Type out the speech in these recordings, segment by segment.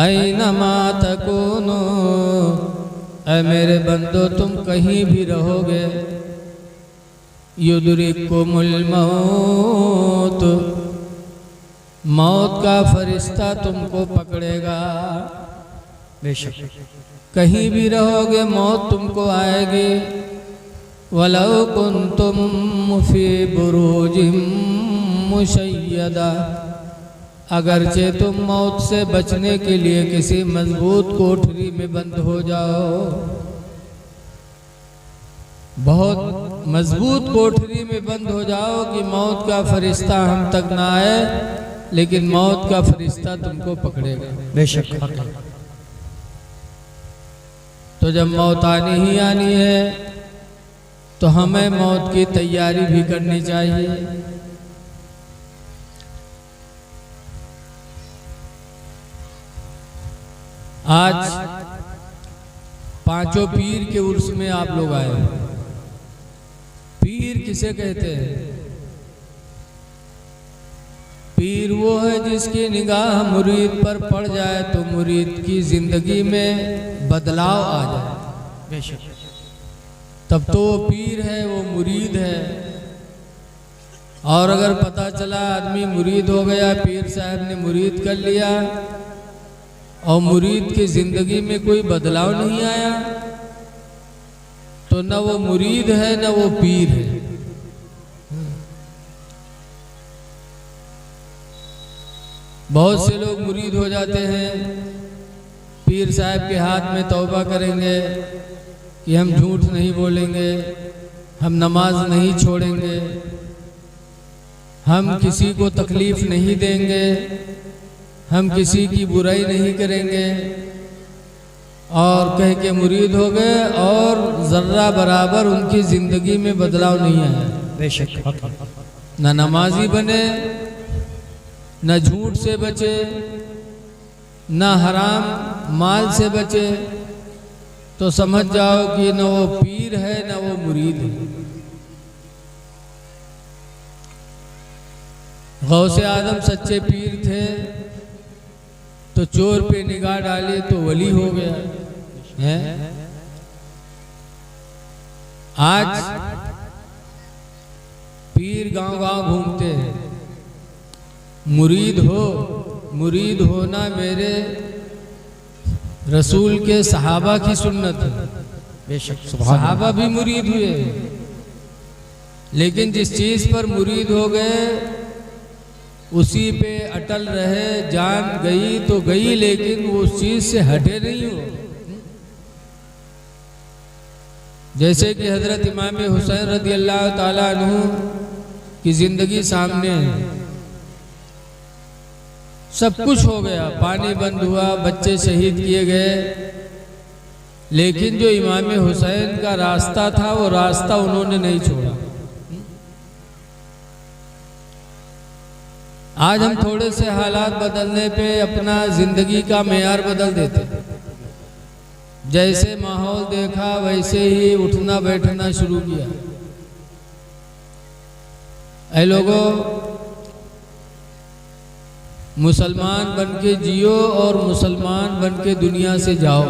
ऐनमा तकूनु, ऐ मेरे बंदो तुम कहीं भी रहोगे, युदरिकुमुल मौत, मौत का फरिश्ता तुमको पकड़ेगा। बेशक कहीं भी रहोगे मौत तुमको आएगी। वलौ कुन्तुम फी बुरूजिम मुशय्यदा, अगरचे तुम मौत से बचने के लिए किसी मजबूत कोठरी में बंद हो जाओ, बहुत मजबूत कोठरी में बंद हो जाओ कि मौत का फरिश्ता हम तक ना आए, लेकिन मौत का फरिश्ता तुमको पकड़ेगा। बेशक तो जब मौत आनी ही आनी है तो हमें मौत की तैयारी भी करनी चाहिए। आज पांचों पीर के उर्स में आप लोग आए। पीर किसे कहते हैं? पीर वो है जिसकी निगाह मुरीद पर पड़ जाए तो मुरीद की जिंदगी में बदलाव आ जाए। बेशक तब तो वो पीर है, वो मुरीद है। और अगर पता चला आदमी मुरीद हो गया, पीर साहब ने मुरीद कर लिया और मुरीद की जिंदगी में कोई बदलाव नहीं आया, तो न वो मुरीद है न वो पीर है। बहुत से लोग मुरीद हो जाते हैं, पीर साहब के हाथ में तौबा करेंगे कि हम झूठ नहीं बोलेंगे, हम नमाज नहीं छोड़ेंगे, हम किसी को तकलीफ नहीं देंगे, हम किसी की बुराई नहीं करेंगे, और कह के मुरीद हो गए और जर्रा बराबर उनकी जिंदगी में बदलाव नहीं आया। बेशक न नमाजी बने, न झूठ से बचे, न हराम माल से बचे, तो समझ जाओ कि न वो पीर है न वो मुरीद है। गौसे आदम सच्चे पीर थे तो चोर पे निगाह डाली तो वली हो गया है। आज पीर गांव-गांव घूमते हैं। मुरीद होना मेरे रसूल के सहाबा की सुन्नत है। बेशक सहाबा भी मुरीद हुए, लेकिन जिस चीज पर मुरीद हो गए उसी पे अटल रहे। जान गई तो गई, लेकिन वो उस चीज से हटे नहीं हो। जैसे कि हजरत इमाम हुसैन रज़ी अल्लाह ताला अन्हु की जिंदगी सामने है। सब कुछ हो गया, पानी बंद हुआ, बच्चे शहीद किए गए, लेकिन जो इमाम हुसैन का रास्ता था वो रास्ता उन्होंने नहीं छोड़ा। आज हम थोड़े से हालात बदलने पे अपना जिंदगी का मेयार बदल देते। जैसे माहौल देखा वैसे ही उठना बैठना शुरू किया। ऐ लोगों, मुसलमान बन के जियो और मुसलमान बन के दुनिया से जाओ।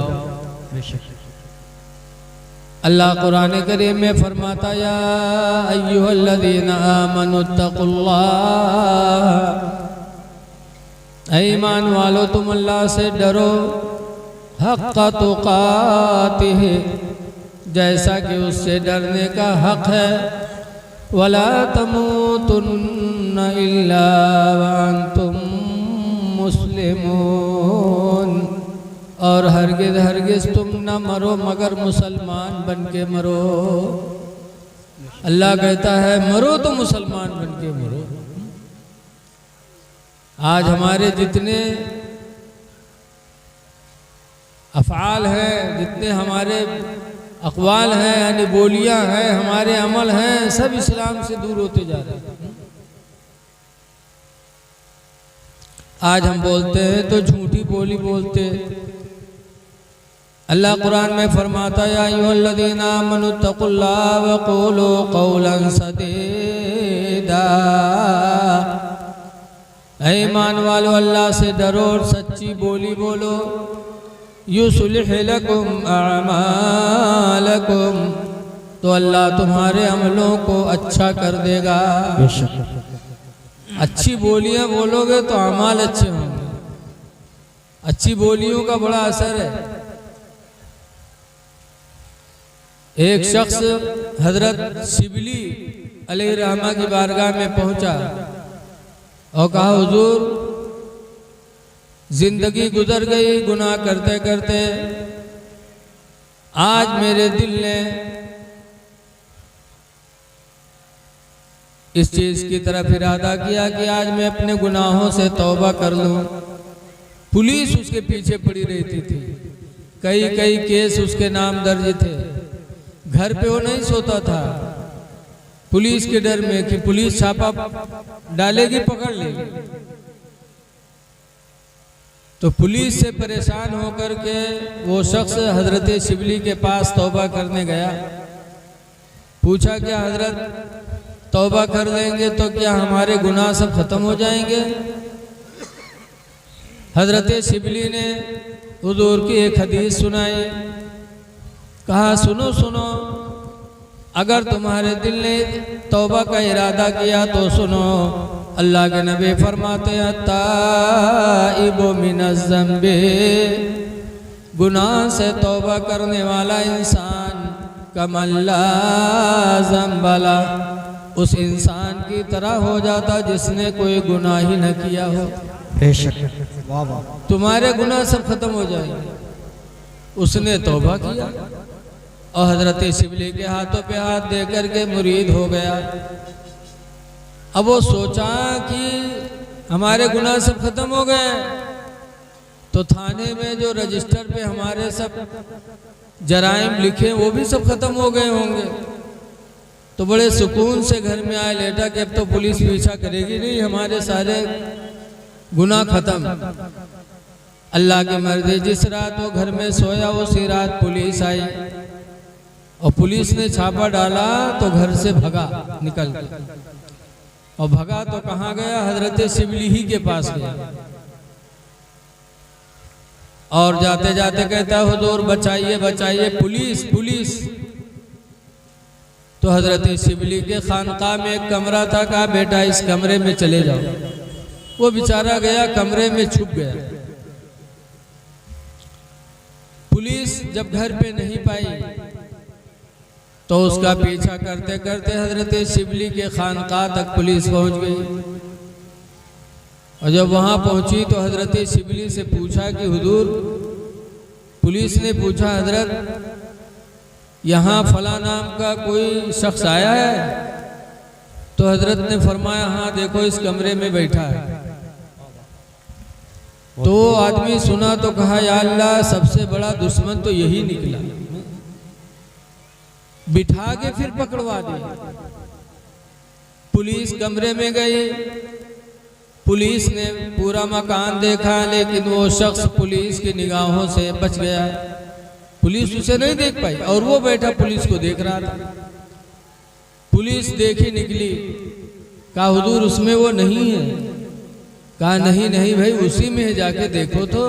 अल्लाह कुरान करीम में फरमाता, या अय्युहल्लज़ीना आमनुत्तकुल्लाह, ऐ ईमान वालो तुम अल्लाह से डरो, हक़्क़ तुक़ातिह, जैसा कि उससे डरने का हक है। वला तमूतुन्न इल्ला व अंतुम मुस्लिमून, और हरगिज़ हरगिज़ तुम न मरो मगर मुसलमान बन के मरो। अल्लाह कहता है मरो तो मुसलमान बन के मरो। आज हमारे जितने अफ़आल हैं, जितने हमारे अक़वाल हैं, यानी बोलियां हैं, हमारे अमल हैं, सब इस्लाम से दूर होते जा रहे हैं। आज हम बोलते हैं तो झूठी बोली बोलते। अल्लाह कुरान में फरमाता, या अय्युहल्लज़ीना आमनुत्तकुल्लाह व क़ूलू क़ौलन सदीदा, ऐ ईमान वालो अल्लाह से डरो और सच्ची बोली बोलो। युस्लिह लकुम अमालकुम, तो अल्लाह तुम्हारे अमलों को अच्छा कर देगा। अच्छी बोलियां बोलोगे तो अमाल अच्छे होंगे। अच्छी बोलियों का बड़ा असर है। एक शख्स हजरत शिबली अलैहिर्रहमा की बारगाह में पहुंचा और कहा, हुजूर जिंदगी गुजर गई गुनाह करते करते, आज मेरे दिल ने इस चीज की तरफ इरादा किया कि आज मैं अपने गुनाहों से तौबा कर लूं। पुलिस उसके पीछे पड़ी रहती थी, कई कई केस उसके नाम दर्ज थे। घर पे वो नहीं सोता था, पुलिस के डर में कि पुलिस छापा डालेगी, पकड़ लेगी। तो पुलिस से परेशान होकर के वो शख्स हजरत शिबली के पास तौबा करने गया। पूछा, क्या हजरत तौबा कर लेंगे तो क्या हमारे गुनाह सब खत्म हो जाएंगे? हजरत शिबली ने हुजूर की एक हदीस सुनाई। कहा, सुनो सुनो, अगर तुम्हारे दिल ने तौबा का इरादा किया तो सुनो, अल्लाह के नबी फरमाते हैं, ताइबु मिनज़ ज़ंबि, गुनाह से तौबा करने वाला इंसान कमल्ला ज़ंबला, उस इंसान की तरह हो जाता जिसने कोई गुनाह ही न किया हो। तुम्हारे गुनाह सब खत्म हो जाएंगे। उसने तौबा किया और हजरत शिबली के हाथों पे हाथ दे करके मुरीद हो गया। अब वो सोचा कि हमारे गुनाह सब खत्म हो गए, तो थाने में जो रजिस्टर पे हमारे सब जराइम लिखे वो भी सब खत्म हो गए होंगे। तो बड़े सुकून से घर में आए लेटा कि अब तो पुलिस पीछा करेगी नहीं, हमारे सारे गुनाह खत्म। अल्लाह की मर्जी, जिस रात वो घर में सोया उसी रात पुलिस आई और पुलिस ने छापा डाला तो घर से भगा निकल के। और भगा तो कहाँ गया? हजरत शिबली ही के पास गया और जाते जाते कहता, हुजूर बचाइए बचाइए, पुलिस पुलिस। तो हजरत शिबली के खानकाह में एक कमरा था, कहा बेटा इस कमरे में चले जाओ। वो बेचारा गया, कमरे में छुप गया। पुलिस जब घर पे नहीं पाई तो उसका पीछा करते करते हजरत शिबली के खानकाह तक पुलिस पहुंच गई। और जब वहां पहुंची तो हजरत शिबली से पूछा कि हुजूर, पुलिस ने पूछा, हजरत यहाँ फला नाम का कोई शख्स आया है? तो हजरत ने फरमाया, हाँ देखो इस कमरे में बैठा है। तो आदमी सुना तो कहा, या अल्लाह, सबसे बड़ा दुश्मन तो यही निकला, बिठा के फिर पकड़वा दिया। पुलिस कमरे में गई, पुलिस ने पूरा मकान देखा, लेकिन वो शख्स पुलिस की निगाहों से बच गया। पुलिस उसे नहीं देख पाई और वो बैठा पुलिस को देख रहा था। पुलिस देखी निकली, कहा हुजूर उसमें वो नहीं है। कहा नहीं नहीं भाई, उसी में है, जाके देखो तो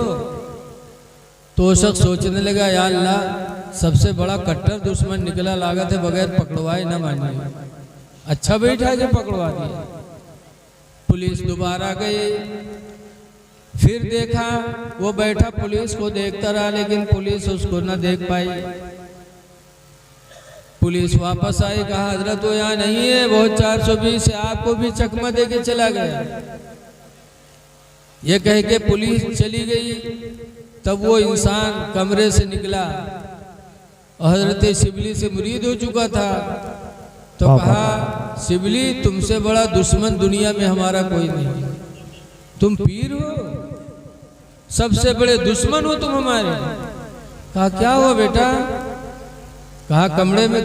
वो शख्स सोचने लगा, या अल्लाह, सबसे बड़ा कट्टर दुश्मन निकला, लागत है बगैर पकड़वाए ना मानिए। अच्छा बैठा के पकड़वा दिया। पुलिस दोबारा गई, फिर देखा वो बैठा पुलिस को देखता रहा, लेकिन पुलिस उसको न देख पाई। पुलिस वापस आई, कहा हजरत वो यहाँ नहीं है, वो 420 है, आपको भी चकमा दे के चला गया। ये कह के पुलिस चली गई। तब वो इंसान कमरे से निकला और हजरत शिबली से मुरीद हो चुका था। तो कहा, शिबली तुमसे बड़ा दुश्मन दुनिया में हमारा कोई नहीं, तुम पीर हो, सबसे बड़े दुश्मन हो तुम हमारे। कहा क्या हुआ बेटा? कहा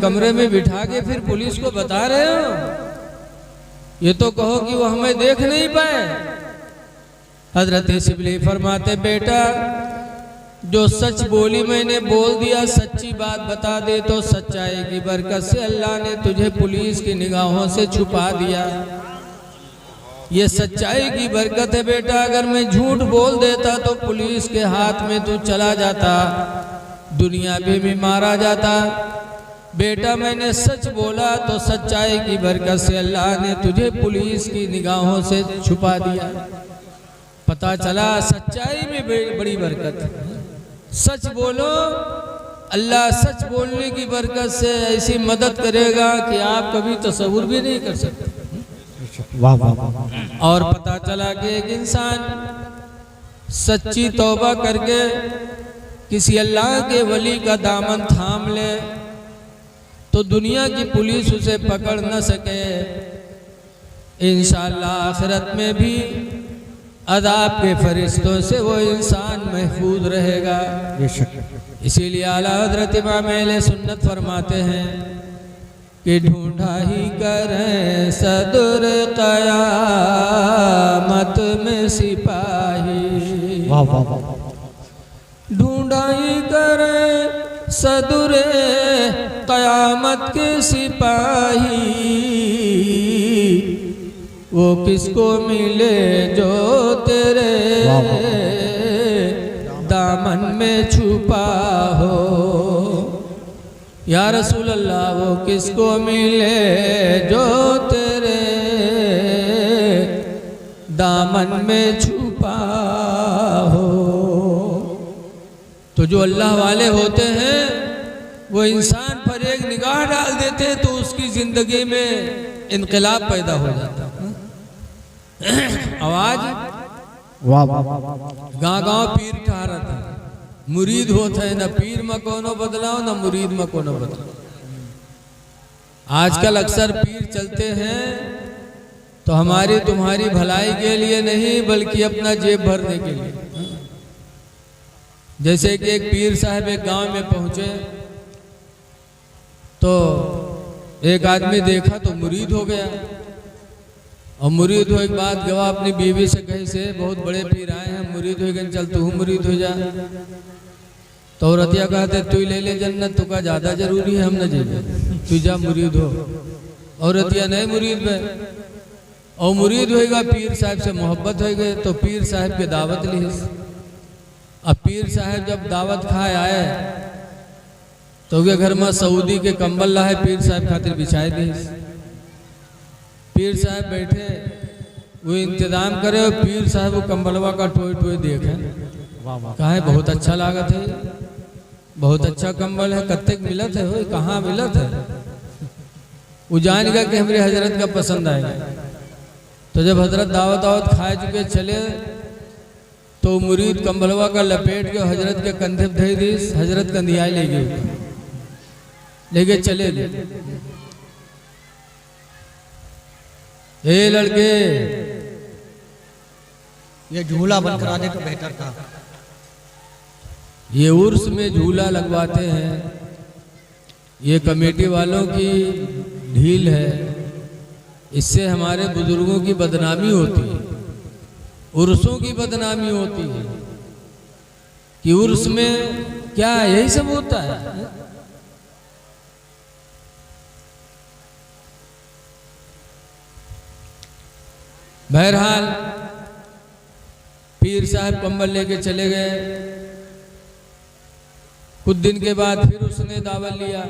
कमरे में बिठा के फिर पुलिस को बता रहे हो, ये तो कहो कि वो हमें देख नहीं पाए। हजरत शिबली फरमाते, बेटा जो सच बोली मैंने बोल दिया, सच्ची बात बता दे तो सच्चाई की बरकत से अल्लाह ने तुझे पुलिस की निगाहों से छुपा दिया। ये सच्चाई की बरकत है बेटा। अगर मैं झूठ बोल देता तो पुलिस के हाथ में तू चला जाता, दुनिया में भी मारा जाता। बेटा मैंने सच बोला तो सच्चाई की बरकत से अल्लाह ने तुझे पुलिस की निगाहों से छुपा दिया। पता चला सच्चाई में बड़ी बरकत है। सच बोलो, अल्लाह सच बोलने की बरकत से ऐसी मदद करेगा कि आप कभी तसव्वुर भी नहीं कर सकते। वाह वाह। और पता चला कि एक इंसान सच्ची तौबा करके किसी अल्लाह के वली का दामन थाम ले तो दुनिया की पुलिस उसे पकड़ न सके। इंशाअल्लाह आखिरत में भी अज़ाब के फरिश्तों से वो इंसान महफूज रहेगा। इसीलिए आला हज़रत इमाम अहले सुन्नत फरमाते हैं कि ढूंढा ही करें सदर क़यामत में सिपाही। वाह वाह। ढूंढा ही करें सदर क़यामत के सिपाही, वो किसको मिले जो तेरे दामन में छुपा हो। या रसूल अल्लाह वो किसको मिले जो तेरे दामन में छुपा हो। तो जो अल्लाह वाले होते हैं वो इंसान पर एक निगाह डाल देते तो उसकी जिंदगी में इनकलाब पैदा हो जाता। आवाज वाह वाह। गाँव गाँव पीर कहा रहता है, मुरीद होता है, न पीर में कोनो बदलाव न मुरीद में कोनो बदलाव। आजकल अक्सर पीर चलते हैं तो हमारी तुम्हारी भलाई के लिए नहीं बल्कि अपना जेब भरने के लिए। जैसे कि एक पीर साहब एक गांव में पहुंचे तो एक आदमी देखा तो मुरीद हो गया। और मुरीद हो एक बात गवा अपनी बीवी से कही से बहुत बड़े पीर आए हैं, मुरीद हो गए, चल तू मुरीद हो जा। तो औरतिया कहते तू ले ले जन्नत, तुका ज्यादा जरूरी है, हम न जेबे, तू जा मुरीद हो। औरतिया नहीं मुरीद में और मुरीद होएगा, पीर साहब से मोहब्बत हो गए तो पीर साहब के दावत ली। अब पीर साहब जब दावत खाए आए तो उनके घर में सऊदी के कंबल लाए, पीर साहब खातिर बिछाए दी। पीर साहब बैठे वो इंतजाम करे और पीर साहब वो कंबलवा का टोए टोए देखे। कहा है बहुत अच्छा लागत है, बहुत अच्छा कंबल है, कत्ते मिलत है, कहाँ मिलत है। वो जान गया कि हमारे हजरत का पसंद आएगा। तो जब हजरत दावत दावत खाए चुके चले तो मुरीद कंबलवा का लपेट के हजरत के कंधे धे दी। हजरत कंधिया ले गए, लेके चले गए। ए लड़के, ये झूला बंद करा दे तो बेहतर था। ये उर्स में झूला लगवाते हैं, ये कमेटी वालों की ढील है। इससे हमारे बुजुर्गों की बदनामी होती है, उर्सों की बदनामी होती है कि उर्स में क्या यही सब होता है। बहरहाल पीर साहब कंबल लेके चले गए। कुछ दिन के बाद फिर उसने दावत लिया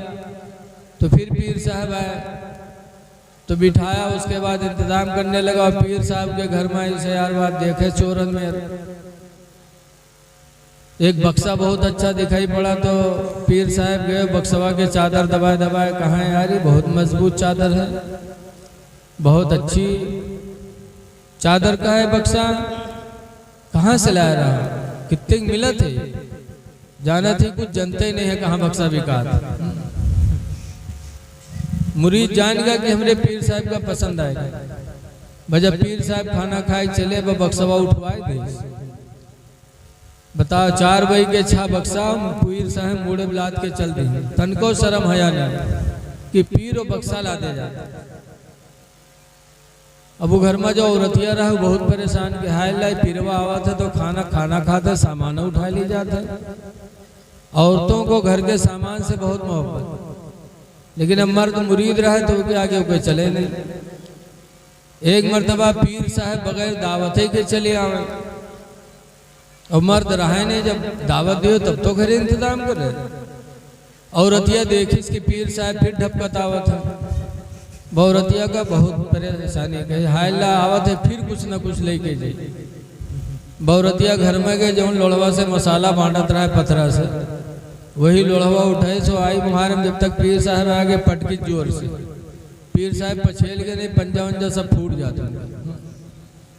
तो फिर पीर साहब आए तो बिठाया। उसके बाद इंतजाम करने लगा। पीर साहब के घर में ऐसे यार बात देखे चोरन में एक बक्सा बहुत अच्छा दिखाई पड़ा तो पीर साहब गए, बक्सवा के चादर दबाए दबाए, कहाँ है यार ये बहुत मजबूत चादर है, बहुत अच्छी चादर का है बक्सा, कहाँ से ला रहा, कितने मिला थे, जाना थी कुछ जनते ही नहीं है कहाँ बक्सा बिका। मुरीद जान गया कि हमरे पीर साहब का पसंद आएगा। जब पीर साहब खाना खाए चले वो बक्सवा उठवाए दे। बताओ 4 बजे के 6 बक्सा पीर साहब मुड़े लाद के चल दी। तनको शर्म हया नहीं कि पीर और बक्सा ला दे जाता। अब वो घर में जो औरतिया रहा बहुत परेशान के हाय लाई पीरवा आवा था तो खाना खाना खाता, सामान उठा ली जाता। औरतों को घर के सामान से बहुत मोहब्बत, लेकिन अब मर्द मुरीद रहा तो के आगे कोई चले नहीं। एक मर्तबा पीर साहब बगैर दावत ही के चले आवे, और मर्द रहे नहीं, जब दावत दियो तब तो घर इंतजाम करे। औरतिया देखी इसकी पीर साहब फिर ढपकत आवत है, बहुरतिया का बहुत परेशानी कही हायला आवत है, फिर कुछ न कुछ लेके जाए। बहुरतिया घर में गए, जो लोड़वा से मसाला बांटत रहा है पथरा से, वही लोड़वा उठाई सो आई मुहारम। जब तक पीर साहब आ गए पटकी जोर से, पीर साहब पछेल के नहीं, पंजा वंजा सब फूट जाता।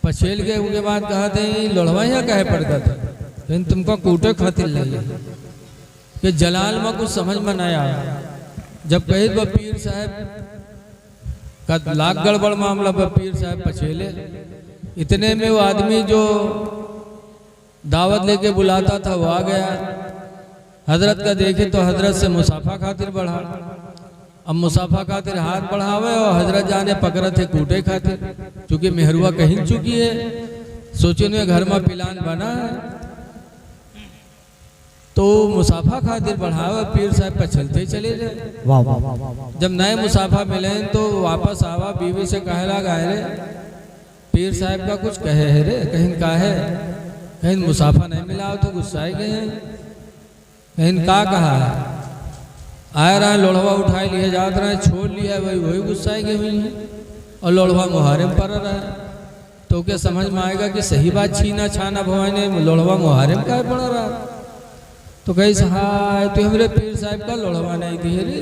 पछेल के उसके बाद कहा थे लोड़वा यहाँ कहे पड़ता था, लेकिन तुमको कूटे खातिर लगे कि जलाल में कुछ समझ में नहीं आया। जब कही तो पीर साहब का लाख गड़बड़ मामला पर पीर साहब पछेले। इतने में वो आदमी जो दावत लेके बुलाता था वो आ गया। हजरत का देखे तो हजरत से मुसाफा खातिर बढ़ा। अब मुसाफा खातिर हाथ बढ़ावे और हजरत जाने पकड़ थे कूटे खातिर, क्योंकि मेहरुआ कहीं चुकी है, सोचे ने घर में पिलान बना है, तो मुसाफा खातिर बढ़ावे। पीर साहब पछलते चले जाए। वाह वाह वाह। जब नए मुसाफा मिले तो वापस आवा, बीवी से कहे लगा रे पीर साहब का कुछ कहे है रे, कहीं का है, कहीं मुसाफा नहीं मिला तो गुस्साए गए हैं, कहीं का कहा है, आया रहा लोड़वा उठाए लिए जात रहे, छोड़ लिया वही वही गुस्साए गए हुई है, और लोड़वा मुहारिम पर रहा है। तो क्या समझ में आएगा कि सही बात छीना छाना भवाने लोड़वा मुहारिम का पड़ा रहा। तो कही सहाय तो हमरे पीर साहब का लोड़वा नहीं थी रे,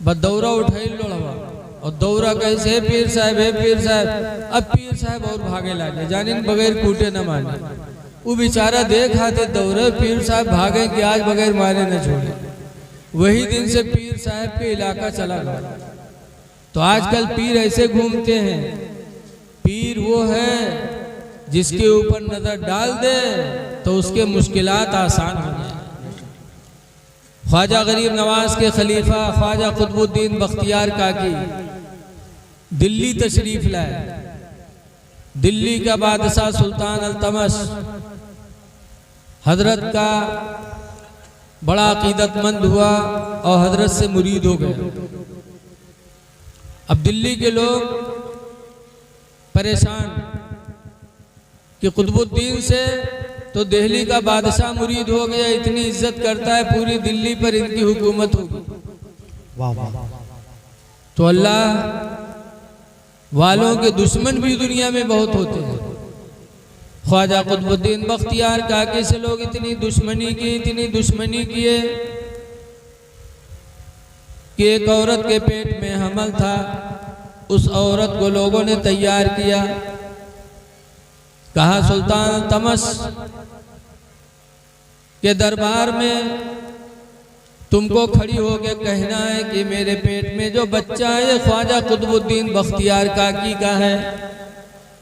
बस दौरा उठाई लोड़वा, और दौरा कैसे है पीर साहब है पीर साहब। अब पीर साहब और भागे लागे, जाने बगैर कूटे न माने। वो बेचारा देख आते दौरे, पीर साहब भागे कि आज बगैर मारे न छोड़े। वही दिन से पीर साहब के इलाका चला गया। तो आजकल पीर ऐसे घूमते हैं, पीर वो है जिसके ऊपर नजर डाल दे तो उसके मुश्किलात आसान हो जाए। ख्वाजा गरीब नवाज के खलीफा ख्वाजा कुतुबुद्दीन बख्तियार काकी दिल्ली तशरीफ लाए। दिल्ली का बादशाह सुल्तान अल्तमश हजरत का बड़ा अकीदतमंद हुआ और हजरत से मुरीद हो गए। अब दिल्ली के लोग परेशान कि कुतुबुद्दीन से तो दिल्ली का बादशाह मुरीद हो गया, इतनी इज्जत करता है, पूरी दिल्ली पर इनकी हुकूमत होगी। वाह वाह। तो अल्लाह वालों के दुश्मन भी दुनिया में बहुत होते हैं। ख्वाजा कुतुबुद्दीन बख्तियार काकी से लोग इतनी दुश्मनी किए कि एक औरत के पेट में हमल था, उस औरत को लोगों ने तैयार किया। कहा सुल्तान तमस के दरबार में तुमको खड़ी होकर कहना है कि मेरे पेट में जो बच्चा है ख्वाजा कुतुबुद्दीन बख्तियार काकी का है,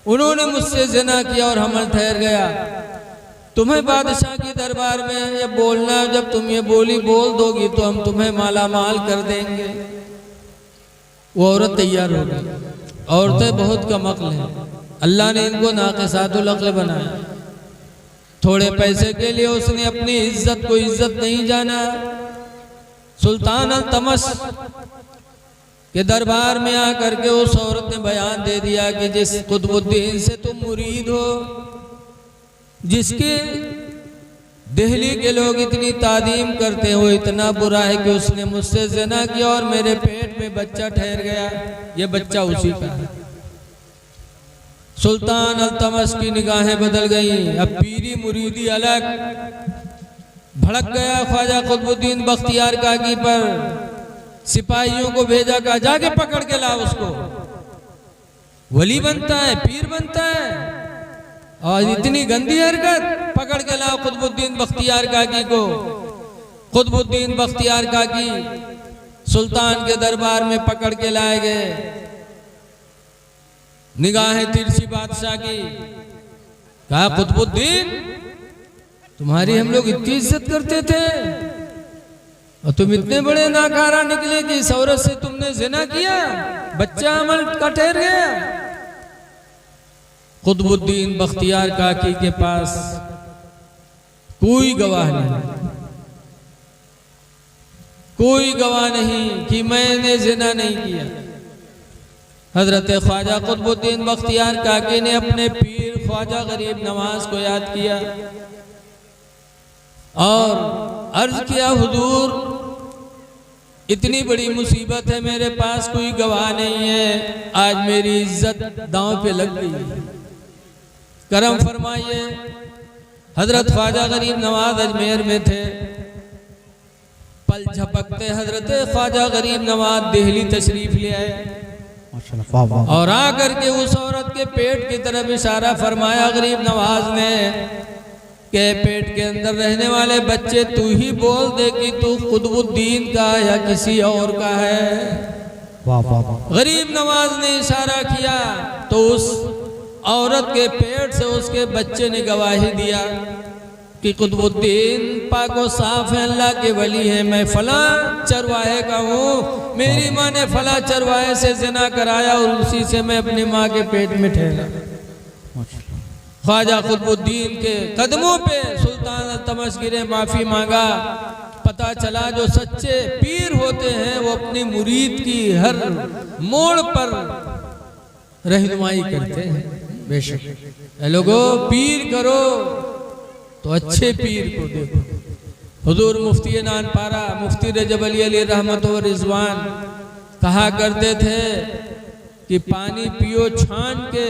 उन्होंने मुझसे ज़िना किया और हमल ठहर गया। तुम्हें बादशाह के दरबार में ये बोलना, जब तुम ये बोली बोल दोगी तो हम तुम्हें माला माल कर देंगे। वो औरत तैयार हो गई। औरतें बहुत कम अक्ल हैं, अल्लाह ने इनको नाक़िसातुल अक्ल बनाया। थोड़े पैसे के लिए उसने अपनी इज्जत को इज्जत नहीं जाना। सुल्तान अल्तमश के दरबार में आकर के उस औरत ने बयान दे दिया कि जिस कुतुबुद्दीन से तुम मुरीद हो, जिसके दिल्ली के लोग इतनी तादीम करते हो, इतना बुरा है कि उसने मुझसे ज़िना किया और मेरे पेट में बच्चा ठहर गया। ये बच्चा उसी का है। सुल्तान अल्तमश की निगाहें बदल गईं। अब पीरी मुरीदी अलग। भड़क गया ख्वाजा कुतुबुद्दीन बख्तियार काकी पर। सिपाहियों को भेजा, कहा जाके पकड़ के ला उसको। वली बनता है, पीर बनता है, और इतनी गंदी हरकत, पकड़ के लाओ कुतुबुद्दीन बख्तियार काकी को। कुतुबुद्दीन बख्तियार काकी सुल्तान के दरबार में पकड़ के लाए गए। निगाहें तिरछी बादशाह की। कहा कुतुबुद्दीन, तुम्हारी हम लोग इतनी इज्जत करते थे और तुम इतने बड़े नाकारा निकले कि इस औरत से तुमने ज़िना किया, बच्चा अमल का ठहर गया। कुतुबुद्दीन बख्तियार काकी के पास कोई गवाह नहीं, कोई गवाह नहीं कि मैंने ज़िना नहीं किया। हजरत ख्वाजा कुतुबुद्दीन बख्तियार काकी ने अपने पीर ख्वाजा गरीब नवाज को याद किया और अर्ज किया, हुजूर इतनी बड़ी मुसीबत है, मेरे पास कोई गवाह नहीं है, आज मेरी इज्जत दांव पे लग गई, करम फरमाइए। हजरत ख्वाजा गरीब नवाज अजमेर में थे, पल झपकते हजरत ख्वाजा गरीब नवाज दिल्ली तशरीफ ले आए और आकर के उस औरत के पेट की तरफ इशारा फरमाया गरीब नवाज ने के पेट के अंदर रहने वाले बच्चे तू ही बोल दे कि तू कुतुबुद्दीन का या किसी और का है। गरीब नवाज ने इशारा किया तो उस औरत के पेट से उसके बच्चे ने गवाही दिया कि कुतुबुद्दीन पाको साफ है, अल्लाह के वली है, मैं फला चरवाहे का हूँ, मेरी माँ ने फला चरवाहे से जिना कराया और उसी से मैं अपनी माँ के पेट में ठहरा। ख्वाजा कुतुबुद्दीन के कदमों पे सुल्तान तमस्किर ने माफ़ी मांगा। पता चला जो सच्चे पीर होते हैं वो अपनी मुरीद की हर मोड़ पर रहनुमाई करते हैं। बेशक लोगों, पीर करो तो अच्छे पीर को देखो। हुजूर मुफ्ती नानपारा मुफ्ती रजब अली रहमत व रिजवान कहा करते थे कि पानी पियो छान के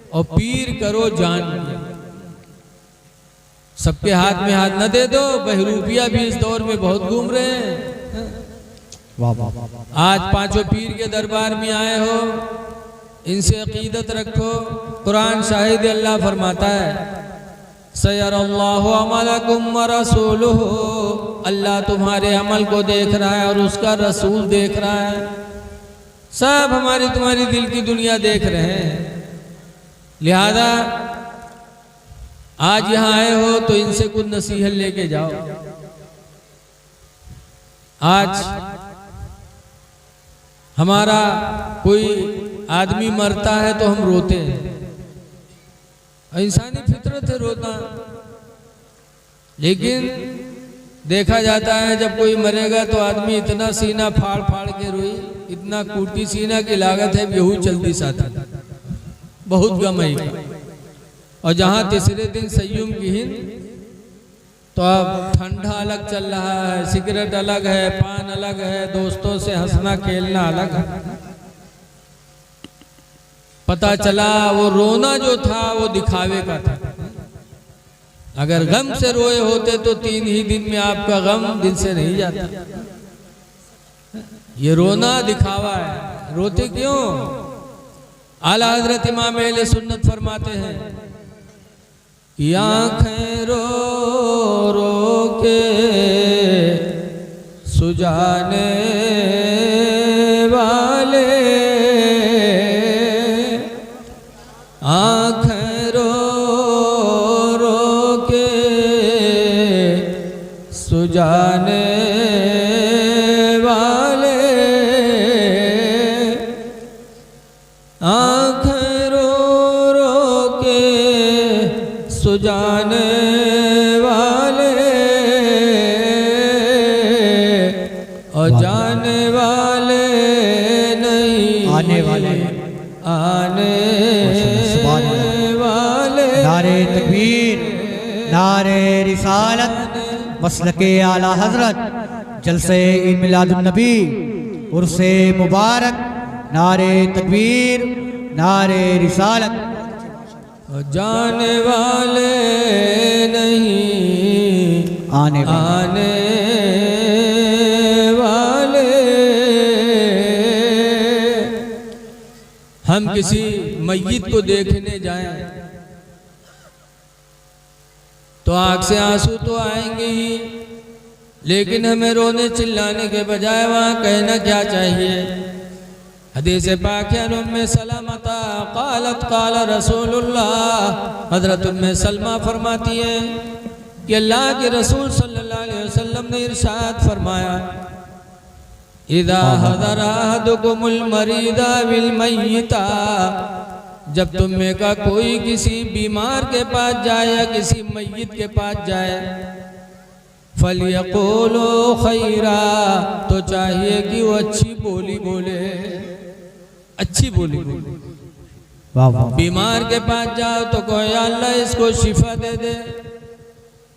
और पीर करो जान के। सबके हाथ में हाथ न दे दो, बहरूपिया भी इस दौर में बहुत घूम रहे हैं। आज पांचों पीर के दरबार में आए हो, इनसे अकीदत रखो। कुरान शाहिद अल्लाह फरमाता है सयरल्लाहु अमलकुम व रसूलुहु, अल्लाह तुम्हारे अमल को देख रहा है और उसका रसूल देख रहा है। सब हमारी तुम्हारी दिल की दुनिया देख रहे हैं। लिहाजा आज यहाँ आए हो तो इनसे कुछ नसीहत लेके जाओ। आज हमारा कोई आदमी मरता है तो हम रोते हैं, इंसानी फितरत है रोना, लेकिन देखा जाता है जब कोई मरेगा तो आदमी इतना सीना फाड़ फाड़ के रोई, इतना कूटी सीना की लागत है बेहू चलती साथी, बहुत गम है। और जहाँ तीसरे दिन सय्युम की हिंद तो अब ठंडा अलग चल रहा है, सिगरेट अलग है, पान अलग है, दोस्तों से हंसना खेलना अलग है। पता चला वो रोना जो था वो दिखावे का था। अगर गम से रोए होते तो 3 ही दिन में आपका गम दिल से नहीं जाता। ये रोना दिखावा है। रोते क्यों? आला हजरत इमाम अहले सुन्नत फरमाते हैं कि आँखें रो रो के सुजाने वाले, आँखें रो रो के सुजाने वाले, आँखें रो रो के सुजाने वाले और जाने वाले नहीं, आने वाले आने वाले। नारे तकबीर, नारे रिसालत, मसलके आला हजरत, जलसे ईद मिलादुन नबी, उर्से मुबारक, नारे तकबीर, नारे रिसालत। जाने वाले नहीं, आने वाले। हम किसी मय्यत को देखने जाएं तो आँख से आंसू तो आएंगे ही, लेकिन हमें रोने चिल्लाने के बजाय वहाँ कहना क्या चाहिए? हदीस पाक है उम्मे सलमता क़ालत क़ाल रसूलुल्लाह, हज़रत उम्मे सलमा फरमाती है कि अल्लाह के रसूल सल्लल्लाहु अलैहि वसल्लम ने इरशाद फरमाया इज़ा हज़रा अहदुकुमुल मरीदा बिल मय्यिता, जब तुम में का कोई किसी बीमार के पास जाए या किसी मय्यत के पास जाए, फलियक़ूलू खैरा, तो चाहिए कि वो अच्छी बोली बोले। अच्छी बोली बोलो। वाह वाह। बीमार के पास जाओ तो कहो या अल्लाह इसको शिफा दे दे।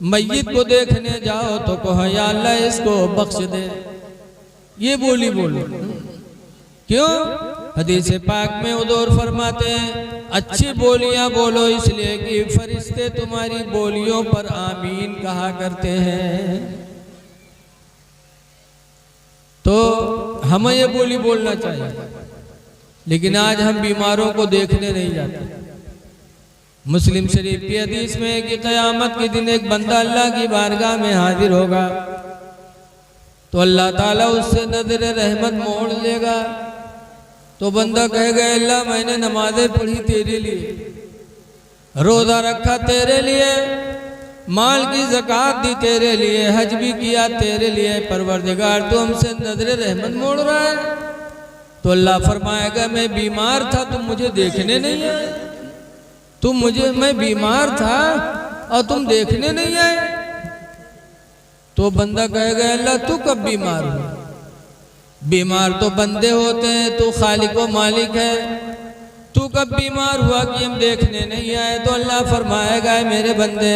मैयत को देखने जाओ तो कहो या अल्लाह इसको बख्श दे। ये बोली बोलो। क्यों? हदीस पाक में हुजूर फरमाते हैं अच्छी बोलियां बोलो, इसलिए कि फरिश्ते तुम्हारी बोलियों पर आमीन कहा करते हैं। तो हमें ये बोली बोलना चाहिए, लेकिन आज हम बीमारों को देखने नहीं जाते। मुस्लिम शरीफ की हदीस में कि क़यामत के दिन एक बंदा अल्लाह की बारगाह में हाजिर होगा तो अल्लाह ताला उससे नजर रहमत मोड़ लेगा। तो बंदा कहेगा अल्लाह मैंने नमाजें पढ़ी तेरे लिए, रोज़ा रखा तेरे लिए, माल की ज़कात दी तेरे लिए, हज भी किया तेरे लिए, परवरदिगार तो हमसे नजर रहमत मोड़ रहा है। तो अल्लाह फरमाएगा मैं बीमार था तुम मुझे देखने नहीं आए, मैं बीमार था और तुम देखने नहीं आए। तो बंदा कहेगा अल्लाह तू कब बीमार हो? बीमार तो बंदे होते हैं, तू खालिक व मालिक है, तू कब बीमार हुआ कि हम देखने नहीं आए? तो अल्लाह फरमाएगा मेरे बंदे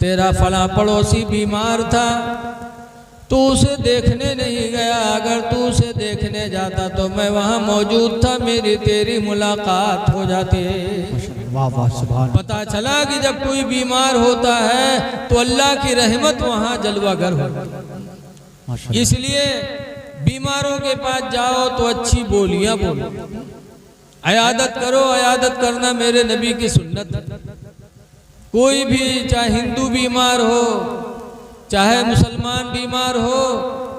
तेरा फला पड़ोसी बीमार था, तू उसे देखने नहीं गया, अगर तू उसे देखने जाता तो मैं वहाँ मौजूद था, मेरी तेरी मुलाकात हो जाती। वाह वाह सुभान। पता चला कि जब कोई बीमार होता है तो अल्लाह की रहमत वहाँ जलवागर होती है। इसलिए बीमारों के पास जाओ तो अच्छी बोलियां बोलो, अयादत करो। अयादत करना मेरे नबी की सुन्नत है। कोई भी चाहे हिंदू बीमार हो चाहे मुसलमान बीमार हो,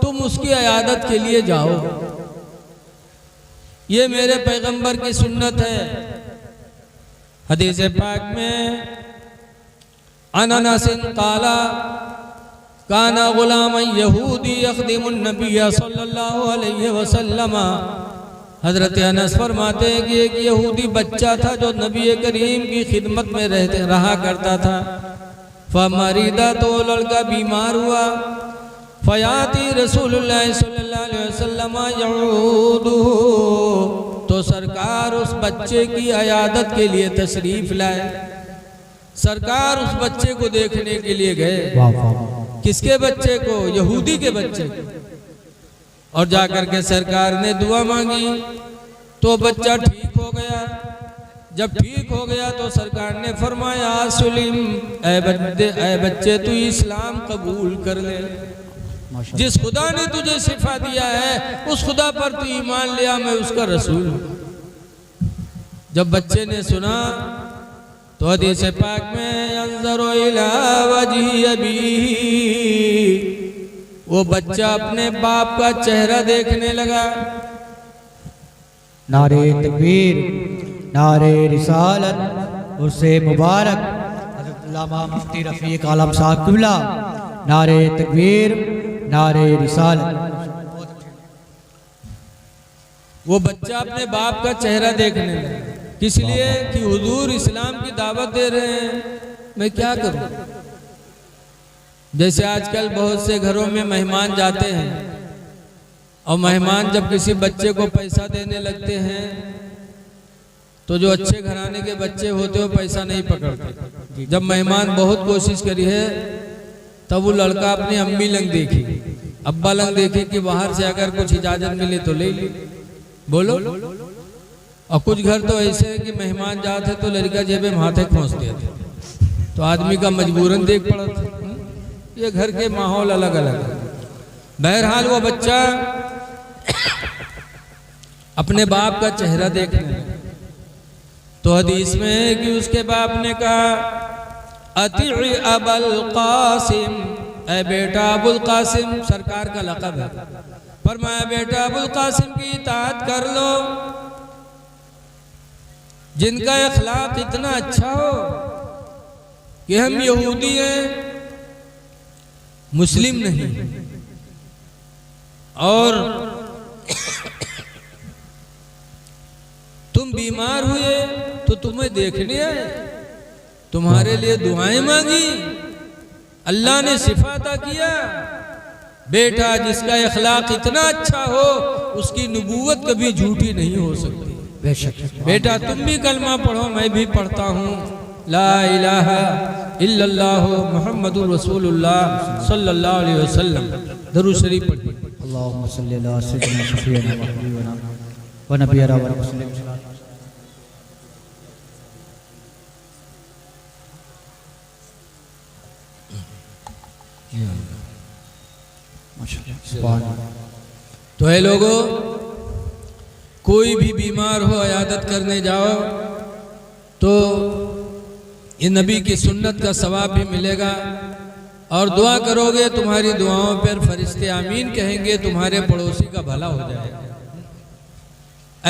तुम उसकी अयादत के लिए जाओ। ये मेरे पैगंबर की सुन्नत है। हदीस पाक में अननसिन काला काना गुलाम यहूदी यख़दिमुन नबी सल्लल्लाहु अलैहि वसल्लम। हजरत अनस फरमाते हैं कि एक यहूदी बच्चा था जो नबी करीम की खिदमत में रहा करता था। फमरीदा तो लड़का बीमार हुआ, फयाती रसूलुल्लाह सल्लल्लाहु अलैहि वसल्लम यऊदुहु, तो सरकार उस बच्चे की अयादत के लिए तशरीफ लाए। सरकार उस बच्चे को देखने के लिए गए। किसके बच्चे को? यहूदी के बच्चे को। और जाकर के सरकार ने दुआ मांगी तो बच्चा ठीक हो गया। जब ठीक हो गया तो सरकार ने फरमाया सुलिम, ऐ बच्चे तू इस्लाम कबूल कर ले। जिस खुदा ने तुझे शिफा दिया है उस खुदा पर तू ईमान लिया, मैं उसका रसूल हूं। जब बच्चे ने सुना तो हदीस पाक में अंज़रो इला वजही अबीही, वो बच्चा अपने बाप का चेहरा देखने लगा। नारे तकबीर, नारे रिसालत, उर्से मुबारक हज़रत अल्लामा मुफ्ती रफ़ीक आलम साहब क़िबला। नारे तकबीर, नारे रिसालत। वो बच्चा अपने बाप का चेहरा देखने लगा। किस लिए? कि हुजूर इस्लाम की दावत दे रहे हैं, मैं क्या करूं? जैसे आजकल बहुत से घरों में मेहमान जाते हैं और मेहमान जब किसी बच्चे को पैसा देने लगते हैं तो जो अच्छे घराने के बच्चे होते हो पैसा नहीं पकड़ते। जब मेहमान बहुत कोशिश करी है तब वो लड़का अपनी अम्मी लंग देखी, अब्बा लंग देखे कि बाहर से अगर कुछ इजाजत मिले तो ले ली, बोलो। और कुछ घर तो ऐसे है कि मेहमान जाते तो लड़का जेबे में हाथे खोंसते थे, तो आदमी का मजबूरन देख पड़ा था। ये घर के माहौल अलग अलग है। बहरहाल वो बच्चा अपने बाप का चेहरा देखने लगा। तो हदीस में है कि उसके बाप ने कहा अति अबुल कासिम, ऐ बेटा अबुल कासिम, सरकार का लक़ब है। फरमाया बेटा अबुल कासिम की इताअत कर लो, जिनका अखलाक इतना अच्छा हो कि हम यहूदी हैं मुस्लिम नहीं, और तुम बीमार हुए तो तुम्हें देखने आए, तुम्हारे लिए दुआएं मांगी, अल्लाह ने शिफा अता किया, बेटा जिसका इखलाक इतना अच्छा हो उसकी नबूवत कभी झूठी नहीं हो सकती। बेशक। बेटा तुम भी कलमा पढ़ो, मैं भी पढ़ता हूँ, ला इलाहा इल्लल्लाह मुहम्मदुर रसूलुल्लाह सल्लल्लाहु अलैहि वसल्लम। दरूद शरीफ पढ़िए। अल्लाहुम्मा सल्ली अला सय्यिदिना शफीना व हबीबना व नबियना व रसूलिना। तो है लोगों, कोई भी बीमार हो इयादत करने जाओ तो ये नबी की सुन्नत का सवाब भी मिलेगा, और दुआ करोगे तुम्हारी दुआओं पर फरिश्ते आमीन कहेंगे, तुम्हारे पड़ोसी का भला हो जाएगा।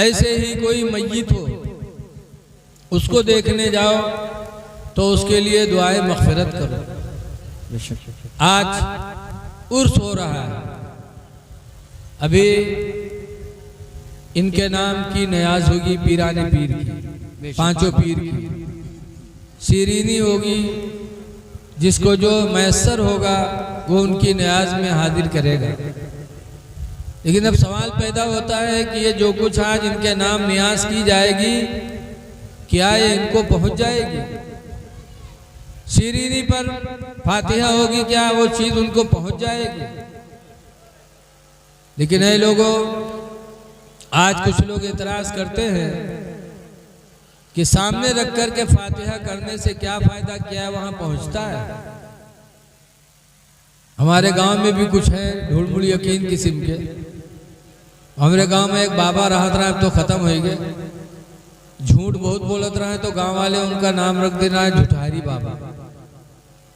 ऐसे ही कोई मय्यत हो उसको देखने जाओ तो उसके लिए दुआए मग़फ़िरत करो। आज उर्स हो रहा है, अभी इनके नाम की नयाज होगी, पीराने पीर की, पांचों पीर की शीरीनी होगी, जिसको जो मैसर होगा वो उनकी नयाज में हाजिर करेगा। लेकिन अब सवाल पैदा होता है कि ये जो कुछ आज इनके नाम नियाज की जाएगी, क्या ये इनको पहुंच जाएगी? शीरीनी पर फातिहा होगी, क्या वो चीज उनको पहुंच जाएगी? लेकिन है लोगों, आज कुछ लोग एतराज करते हैं कि सामने रख कर के फातिहा करने से क्या फायदा, क्या वहां पहुंचता है। हमारे गांव में भी कुछ है ढूढ़मुड़ यकीन किस्म के। हमारे गांव में एक बाबा रहत रहा है, अब तो खत्म हो गए, झूठ बहुत बोलत रहा है, तो गांव वाले उनका नाम रख देना है झुठारी बाबा।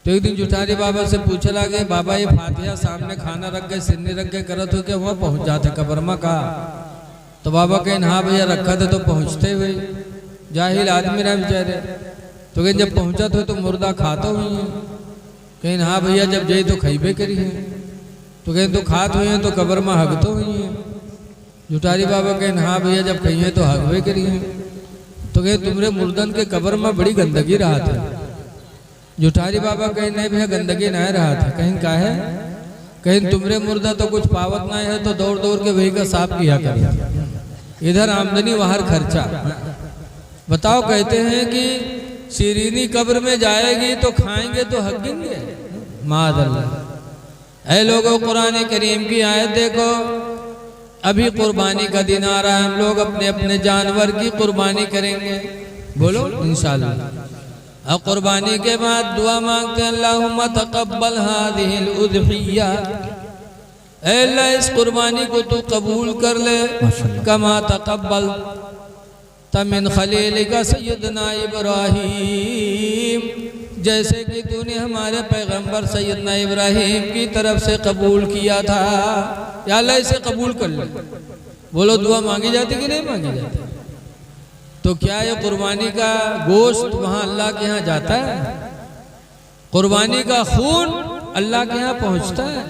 तो एक दिन झुठारी बाबा से पूछे लगे, बाबा ये फातिहा सामने खाना रख गए, सिन्नी रख गए करत हो, क्या वहां पहुंच जाते कब्रमा का? तो बाबा कहें हाँ भैया रखा थे तो पहुंचते हुए, जाहिल आदमी रहे बेचारे। तो कहें जब पहुंचा तो मुर्दा खाता हुई है। कहें हाँ भैया जब जाए तो खईबे करी है। तो कहें तो खात हुई है तो कब्र में हग तो हुई है। झुठारी बाबा कहें हाँ भैया जब कही है तो हगवे करी है। तो कहें तुमरे मुर्दन के कब्र में बड़ी गंदगी रहा था। झुठारी बाबा कहें नहीं भैया गंदगी नहीं रहा था। कहीं का है? कहीं तुमरे मुर्दा तो कुछ पावत नहीं है तो दौड़ दौड़ के वही का साफ किया कर, इधर आमदनी वहां खर्चा। बताओ, कहते हैं कि शीरीनी कब्र में जाएगी तो खाएंगे तो हगेंगे, माअल्लाह। ऐ लोगों, कुरान करीम की आयत देखो, अभी कुर्बानी का दिन आ रहा है, हम लोग अपने अपने जानवर की कुर्बानी करेंगे, बोलो इंशाअल्लाह। और कुर्बानी के बाद दुआ मांगते हैं, अल्लाहुम्मा तक़ब्बल हाज़िहिल उज़हिय्या, ऐ अल्लाह इस कुर्बानी को तू कबूल कर ले, कमा तक़ब्बल तमिन खलीलिका सैयदना इब्राहीम, जैसे कि तूने हमारे पैगंबर सैयदना इब्राहीम की तरफ से कबूल किया था। या अल्लाह इसे कबूल कर ले। बोलो दुआ मांगी जाती कि नहीं मांगी जाती? तो क्या ये कुर्बानी का गोश्त वहाँ अल्लाह के यहाँ जाता है? कुर्बानी का खून अल्लाह के यहाँ पहुँचता है?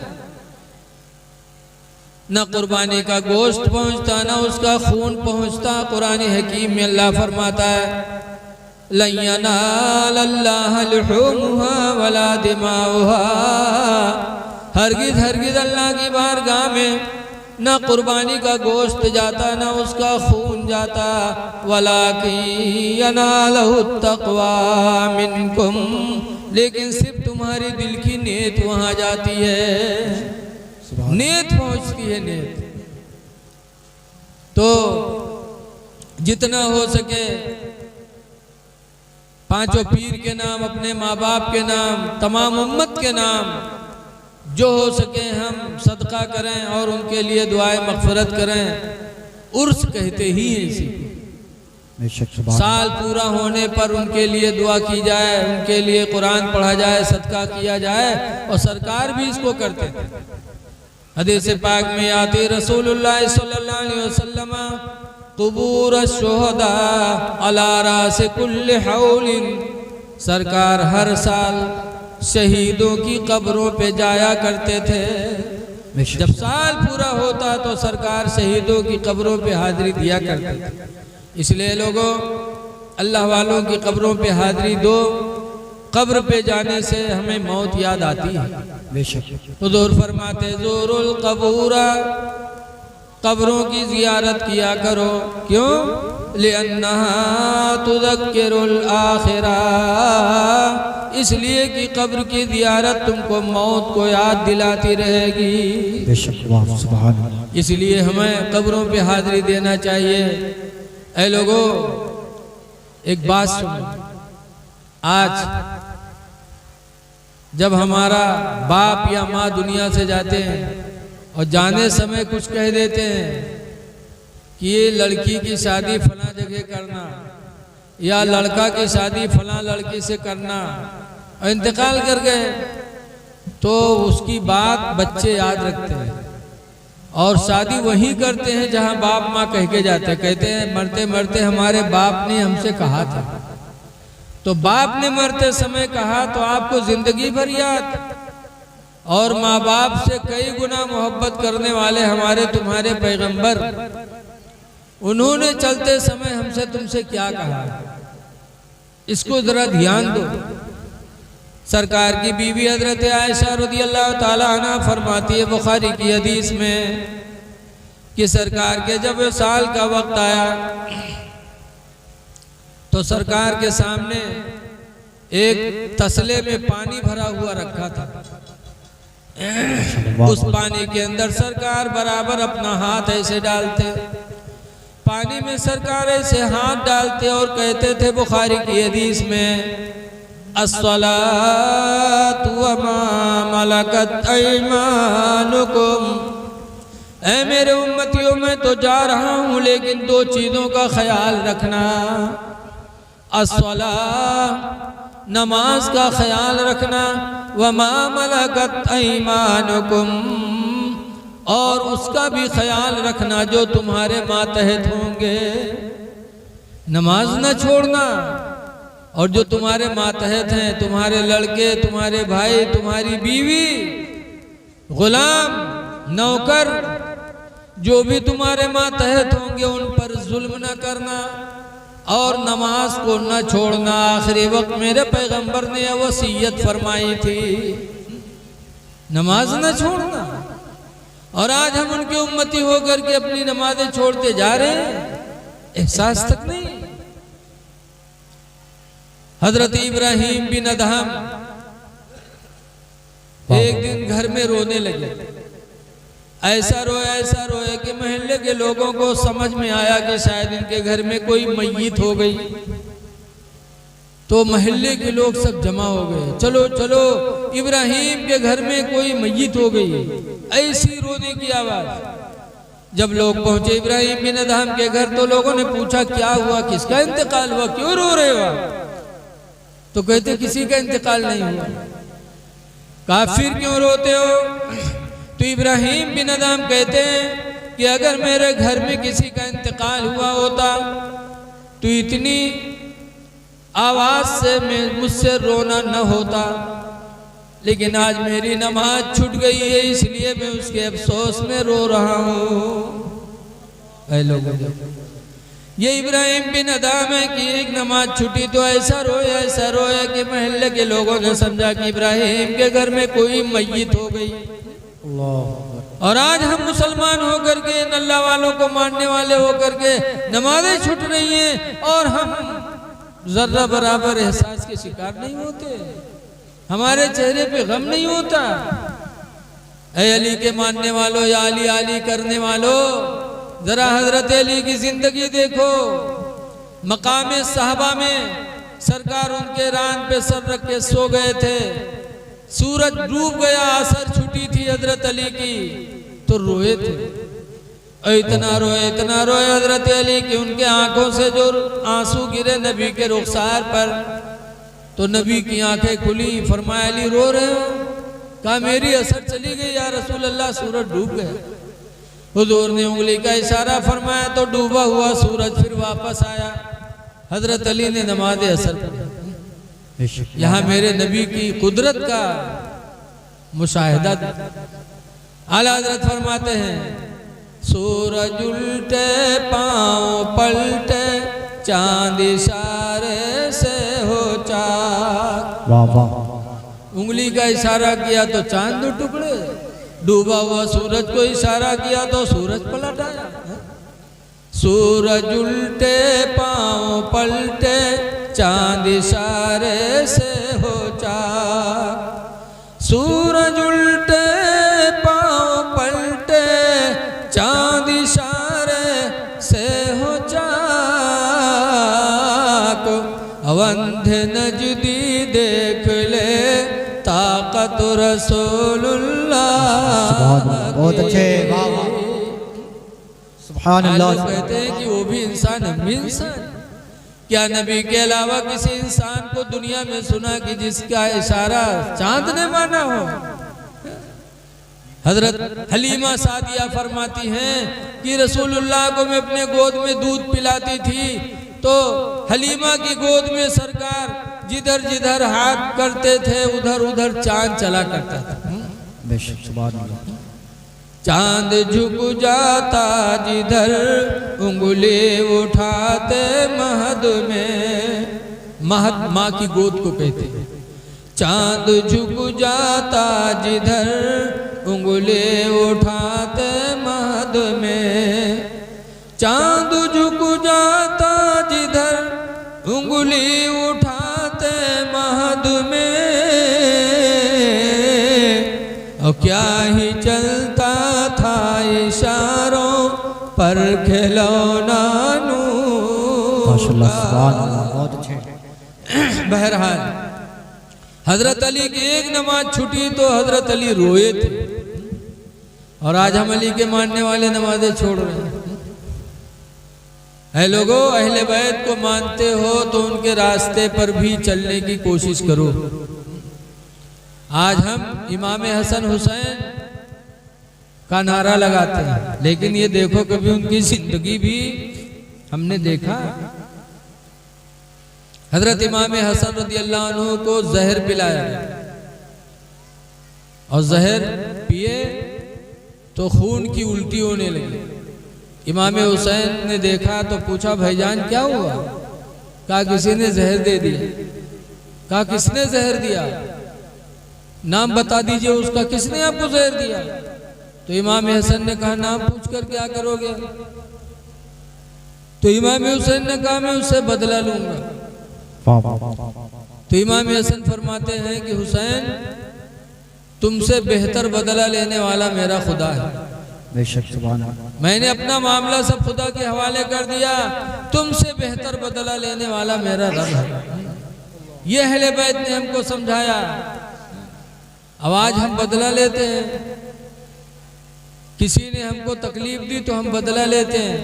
न कुर्बानी का गोश्त पहुँचता, न उसका खून पहुँचता। कुरान हकीम में अल्लाह फरमाता है, लन यनाल अल्लाह लुहूमुहा वला दिमाउहा, हरगिज़ हरगिज़ अल्लाह की बारगाह में न कुर्बानी का गोश्त जाता, न उसका खून जाता। वलाकिन यनालहु तक़वा मिनकुम, लेकिन सिर्फ तुम्हारी दिल की नीयत वहाँ जाती है, नीयत पहुँचती है, नीयत। तो जितना हो सके पांचों पीर के नाम, अपने माँ बाप के नाम, तमाम उम्मत के नाम, जो हो सके हम सदका करें और उनके लिए दुआए मग़फ़िरत करें। उर्स कहते ही हैं इसी को। साल पूरा होने पर उनके लिए दुआ की जाए, उनके लिए कुरान पढ़ा जाए, सदका किया जाए, और सरकार भी इसको करते हैं। हदीस पाक में आती, रसूलुल्लाह सल्लल्लाहु अलैहि वसल्लम कुबूर शुहदा अला रास कुल्ल हौलिन, सरकार हर साल शहीदों की कब्रों पे जाया करते थे। जब साल पूरा होता तो सरकार शहीदों की कब्रों पे हाजिरी दिया करते थे। इसलिए लोगों, अल्लाह वालों की कब्रों पे हाजिरी दो, कब्र पे जाने से हमें मौत याद आती है। बेशक हुजूर फरमाते ज़ूरुल क़बूरा, कब्रों की ज़ियारत किया करो। क्यों? लिअन्नहा तुज़क्किरुल आखिरा, इसलिए कि कब्र की ज़ियारत तुमको मौत को याद दिलाती रहेगी। बेशक सुभान अल्लाह। इसलिए हमें कब्रों पे हाज़िरी देना चाहिए। ऐ लोगों, एक बात सुनो, आज जब हमारा बाप या माँ दुनिया से जाते हैं और जाने समय कुछ कह देते हैं कि ये लड़की की शादी फला जगह करना या लड़का की शादी फला लड़की से करना, और इंतकाल कर गए, तो उसकी बात बच्चे याद रखते हैं और शादी वहीं करते हैं जहां बाप माँ कह के जाते हैं। कहते हैं मरते मरते हमारे बाप ने हमसे कहा था। तो बाप ने मरते समय कहा तो आपको जिंदगी भर याद, और माँ बाप से कई गुना मोहब्बत करने वाले हमारे तुम्हारे पैगंबर, उन्होंने चलते समय हमसे तुमसे क्या कहा, इसको जरा ध्यान दो। सरकार की बीवी हजरत आयशा रज़ियल्लाहु ताला अन्हा फरमाती है बुखारी की हदीस में कि सरकार के जब साल का वक्त आया तो सरकार के सामने एक तसले में पानी भरा हुआ रखा था। उस पानी के अंदर सरकार बराबर अपना हाथ ऐसे डालते, पानी में सरकार ऐसे हाथ डालते और कहते थे बुखारी की हदीस में, अस्सलातु व मा मलकत ऐमानुकुम, ऐ मेरे उम्मतियों मैं तो जा रहा हूँ लेकिन दो चीज़ों का ख्याल रखना। अस्सला, नमाज का ख्याल रखना, व मा मलकत ऐमानुकुम, और उसका भी ख्याल रखना जो तुम्हारे मातहत होंगे। नमाज न छोड़ना, और जो तुम्हारे मातहत हैं, तुम्हारे लड़के, तुम्हारे भाई, तुम्हारी बीवी, गुलाम, नौकर, जो भी तुम्हारे मातहत होंगे उन पर जुल्म न करना और नमाज को न छोड़ना। आखिरी वक्त मेरे पैगंबर ने वसीयत फरमाई थी, नमाज न छोड़ना, और आज हम उनके उम्मती होकर के अपनी नमाजें छोड़ते जा रहे हैं, एहसास तक नहीं। हजरत इब्राहिम बिन अदहम एक दिन घर में रोने लगे। ऐसा रोए कि मोहल्ले के लोगों को समझ में आया कि शायद इनके घर में कोई मैयत हो गई। तो मोहल्ले के लोग सब जमा हो गए, चलो चलो इब्राहिम के घर में कोई मैयत हो गई। ऐसी रोने की आवाज। जब लोग पहुंचे इब्राहिम बिन अदहम के घर तो लोगों ने पूछा क्या हुआ, किसका इंतकाल हुआ, क्यों रो रहे हो? तो कहते किसी का इंतकाल नहीं हुआ। काफिर क्यों रोते हो? तो इब्राहिम बिन अदहम कहते हैं कि अगर मेरे घर में किसी का इंतकाल हुआ होता तो इतनी आवाज से मुझसे रोना न होता, लेकिन आज मेरी नमाज छूट गई है इसलिए मैं उसके अफसोस में रो रहा हूँ। ऐ लोगों, ये इब्राहिम बिन अदहम है कि एक नमाज छूटी तो ऐसा रोया कि मोहल्ले के लोगों ने समझा कि इब्राहिम के घर में कोई मैयत हो गई। और आज हम मुसलमान होकर के, अल्लाह वालों को मानने वाले होकर के नमाजें छूट रही हैं और हम जर्रा बराबर एहसास के शिकार नहीं होते, हमारे चेहरे पे गम नहीं होता। ऐ अली के मानने वालों या अली अली करने वालों, जरा हजरत अली की जिंदगी देखो। मकामे साहबा में सरकार उनके रान पे सर रख के सो गए थे, सूरज डूब गया, असर छुट्टी थी हजरत अली की, तो रोए थे। इतना रोए हजरत अली कि उनके आंखों से जो आंसू गिरे नबी के रुखसार पर, तो नबी की आंखें खुली। फरमाया अली रो रहे हो? कहा मेरी असर चली गई या रसूल अल्लाह, सूरज डूब गया। हुजूर ने उंगली का इशारा फरमाया तो डूबा हुआ सूरज फिर वापस आया। हजरत अली ने नमाज असर पढ़ी। यहाँ मेरे नबी की कुदरत का मुशाहिदा। आला हजरत फरमाते हैं, सूरज उल्टे पांव पलटे, चांद इशारे से हो चाक, वाह वाह। उंगली का इशारा किया तो चांद 2 टुकड़े, डूबा हुआ सूरज को इशारा किया तो सूरज पलट आया। सूरज उल्टे पांव पलटे, चांद इशारे से हो चार। सूरज उल्टे पांव पलटे, चांद इशारे से हो चाक। अवंध नजदी देख ले, ताकत रसूलुल्लाह। बहुत अच्छे, वाह वाह, सुभान अल्लाह। कहते हैं कि वो भी इंसान, हम भी इंसान। क्या नबी के अलावा किसी इंसान को दुनिया में सुना कि जिसका इशारा चांद ने माना हो? हजरत हलीमा सादिया फरमाती हैं कि रसूलुल्लाह को मैं अपने गोद में दूध पिलाती थी तो हलीमा की गोद में सरकार जिधर जिधर हाथ करते थे उधर उधर चांद चला करता था। बेशक, सुभान अल्लाह। चांद झुक जाता जिधर, उंगली उठाते महद में। महद माँ की गोद को कहते हैं। चांद झुक जाता जिधर, उंगली उठाते महद में। चांद झुक जाता जिधर, उंगली उठाते महद में। और क्या ही चलता था इशारों पर खिलौना नूर का। बहुत अच्छे। बहरहाल हजरत अली की एक नमाज छूटी तो हजरत अली रोए थे, और आज हम अली के मानने वाले नमाजें छोड़ रहे हैं। है लोगों, अहले बैत को मानते हो तो उनके रास्ते पर भी चलने की कोशिश करो। आज हम इमाम हसन हुसैन का नारा लगाते हैं, लेकिन ये देखो कभी उनकी जिंदगी भी हमने देखा। हजरत इमाम हसन रदियल्लाहु अन्हु को जहर पिलाया और जहर पिए तो खून की उल्टी होने लगी। इमाम हुसैन ने देखा तो पूछा, भाईजान क्या हुआ? कहा किसी ने जहर दे दिया। कहा किसने जहर दिया? नाम बता दीजिए उसका, किसने आपको जहर दिया? तो इमाम हसन ने कहा नाम पूछकर क्या करोगे? तो इमाम हुसैन ने कहा मैं उससे बदला लूंगा। तो इमाम हसन फरमाते हैं कि हुसैन, तुमसे बेहतर बदला लेने वाला मेरा खुदा है। बेशक, सुभान अल्लाह। मैंने अपना मामला सब खुदा के हवाले कर दिया, तुमसे बेहतर बदला लेने वाला मेरा रब है। ये अहले बैत ने हमको समझाया। अब आज हम बदला लेते हैं, किसी ने हमको तकलीफ दी तो हम बदला लेते हैं।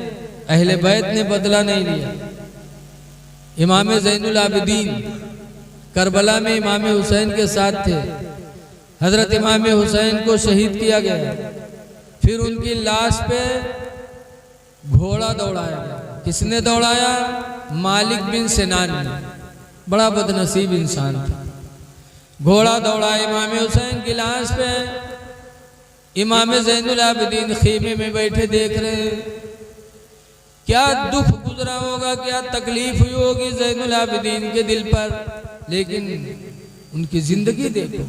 अहले बैत ने बदला नहीं लिया। इमाम ज़ैनुल आबिदीन करबला में इमाम हुसैन के साथ थे। हजरत इमाम हुसैन को शहीद किया गया, फिर उनकी लाश पे घोड़ा दौड़ाया। किसने दौड़ाया? मालिक बिन सिनान ने। बड़ा बदनसीब इंसान था। घोड़ा दौड़ा इमाम हुसैन की लाश पे। इमाम ज़ैनुल आबिदीन खीमे में बैठे देख रहे हैं। क्या दुख गुजरा होगा, क्या तकलीफ हुई होगी ज़ैनुल आबिदीन के दिल पर, लेकिन उनकी जिंदगी देखो।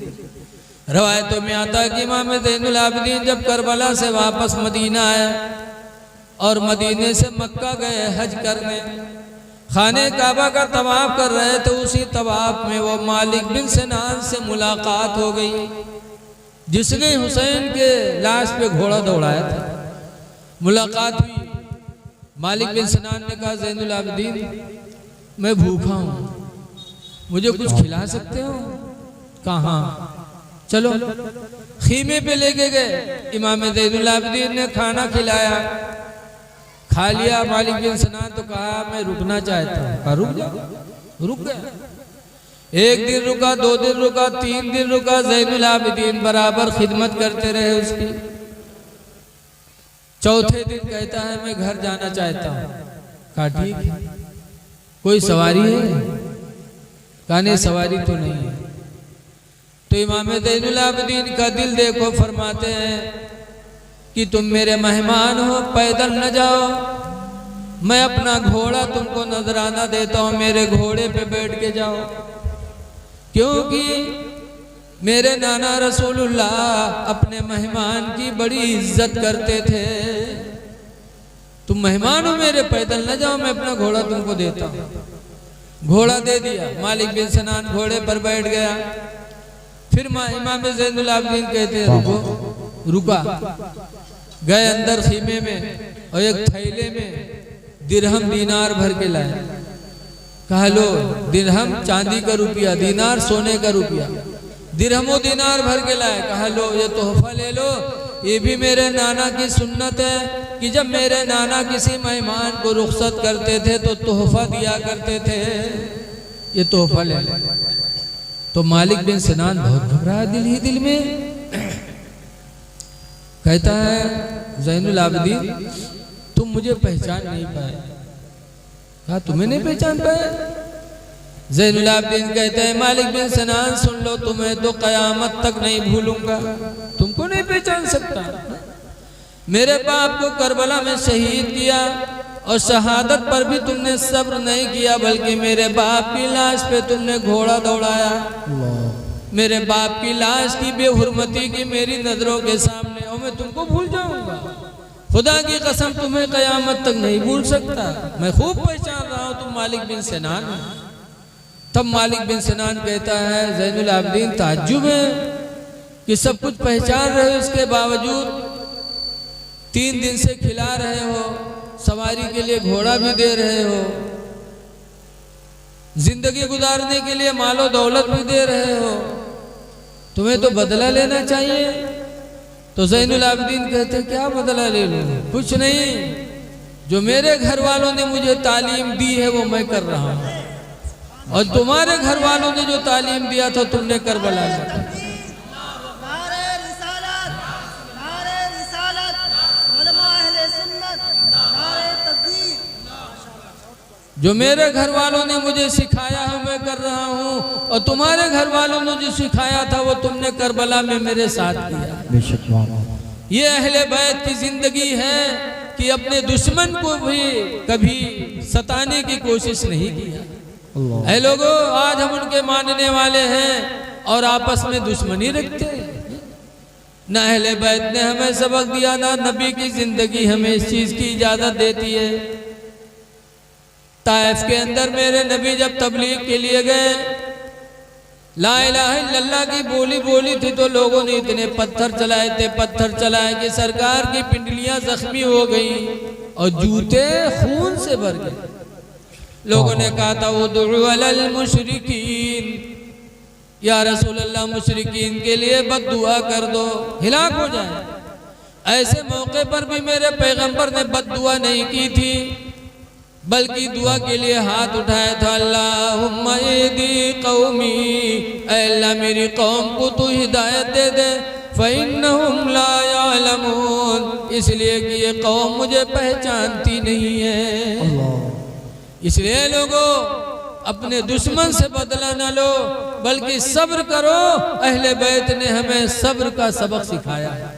रवायतों में आता है कि इमाम ज़ैनुल आबिदीन जब करबला से वापस मदीना आए और मदीने से मक्का गए हज करने, खाने काबा का तवाफ कर रहे थे। उसी तवाफ में वो मालिक बिन सिनान से मुलाकात हो गई, जिसने हुसैन के लाश पे घोड़ा दौड़ाया था। मुलाकात हुई। मालिक बिन सिनान ने कहा, ज़ैनुल आबिदीन मैं भूखा हूँ, मुझे कुछ खिला सकते हो? कहा चलो। खीमे पे लेके गए। इमाम ज़ैनुल आबिदीन ने खाना खिलाया, खा लिया। मालिक बिन सिनान तो कहा मैं रुकना चाहता हूँ। कहा रुक जाओ। रुक गया। 1 दिन रुका, 2 दिन रुका, 3 दिन रुका। ज़ैनुल आबिदीन बराबर खिदमत करते रहे उसकी। चौथे दिन कहता है मैं घर जाना चाहता हूँ। कहा ठीक है, कोई सवारी है? कहा नहीं, सवारी तो नहीं है। तो इमाम ज़ैनुल आबिदीन का दिल देखो, फरमाते हैं कि तुम मेरे मेहमान हो, पैदल न जाओ, मैं अपना घोड़ा तुमको नजराना देता हूँ, मेरे घोड़े पे बैठ के जाओ। क्योंकि मेरे नाना रसूलुल्लाह अपने मेहमान की बड़ी इज्जत करते थे। तुम मेहमान हो मेरे, पैदल न जाओ, मैं अपना घोड़ा तुमको देता हूँ। घोड़ा दे दिया। मालिक बिन सिनान घोड़े पर बैठ गया। फिर इमाम ज़ैनुल आबिदीन कहते हैं रुका। गए अंदर खीमे में और एक थैले में दिरहम दीनार भर के लाए। कहा लो, दिरहम चांदी का रुपया, दीनार सोने का रुपया, दिरहमो दीनार भर के लाए। कहा लो ये तोहफा ले लो, ये भी मेरे नाना की सुन्नत है कि जब मेरे नाना किसी मेहमान को रुखसत करते थे तो तोहफा दिया करते थे, ये तोहफा ले लो। तो मालिक बिन सिनान बहुत घबराया दिल ही दिल में। कहता है ज़ैनुल आबिदीन तुम मुझे पहचान नहीं पाए। कहा तुम्हें नहीं पहचान पाए? ज़ैनुल आबिदीन कहते हैं मालिक बिन सिनान सुन लो, तुम्हें तो कयामत तक नहीं भूलूंगा, तुमको नहीं पहचान सकता। मेरे बाप को करबला में शहीद किया और शहादत पर भी तुमने सब्र नहीं किया, बल्कि मेरे बाप की लाश पे तुमने घोड़ा दौड़ाया। मेरे बाप की लाश की बेहुरमती की मेरी नजरों के सामने, और मैं तुमको भूल जाऊंगा? खुदा की कसम तुम्हें कयामत तक नहीं भूल सकता। मैं खूब पहचान रहा हूं तुम मालिक बिन सिनान। तब मालिक बिन सिनान कहता है ज़ैनुल आबिदीन ताज्जुब है कि सब कुछ पहचान रहे हो, इसके बावजूद 3 दिन से खिला रहे हो, सवारी के लिए घोड़ा भी दे रहे हो, जिंदगी गुजारने के लिए मालो दौलत भी दे रहे हो, तुम्हें तो बदला लेना चाहिए। तो ज़ैनुल आबिदीन कहते क्या बदला ले लूं? कुछ नहीं, जो मेरे घर वालों ने मुझे तालीम दी है वो मैं कर रहा हूं, और तुम्हारे घर वालों ने जो तालीम दिया था तुमने करबला में। जो मेरे घर वालों ने मुझे सिखाया है मैं कर रहा हूँ, और तुम्हारे घर वालों ने जो सिखाया था वो तुमने करबला में मेरे साथ किया। ये अहले बैत की जिंदगी है कि अपने दुश्मन को भी कभी सताने की कोशिश नहीं किया। ऐ लोगों, आज हम उनके मानने वाले हैं और आपस में दुश्मनी रखते हैं। न अहले बैत ने हमें सबक दिया, ना नबी की जिंदगी हमें इस चीज की इजाजत देती है। ताइफ के अंदर मेरे नबी जब तबलीग के लिए गए, ला इलाहा इल्लल्लाह की बोली बोली थी तो लोगों ने इतने पत्थर चलाए कि सरकार की पिंडलियां जख्मी हो गई और जूते खून से भर गए। लोगों ने कहा था उदउ अलल मुशरिकीन, या रसूल अल्लाह मुशरिकीन के लिए बद्दुआ कर दो, हिलाक हो जाए। ऐसे मौके पर भी मेरे पैगंबर ने बद्दुआ नहीं की थी, बल्कि दुआ के लिए हाथ उठाया था। अल्लाहुम्मा इहदी कौमी, अल्लाह मेरी कौम को तू हिदायत दे दे, फ़इन्नहुम ला यअलमून, इसलिए कि ये कौम मुझे पहचानती नहीं है। इसलिए लोगों, अपने दुश्मन से बदला न लो, बल्कि सब्र करो। अहले बैत ने हमें सब्र का सबक सिखाया है,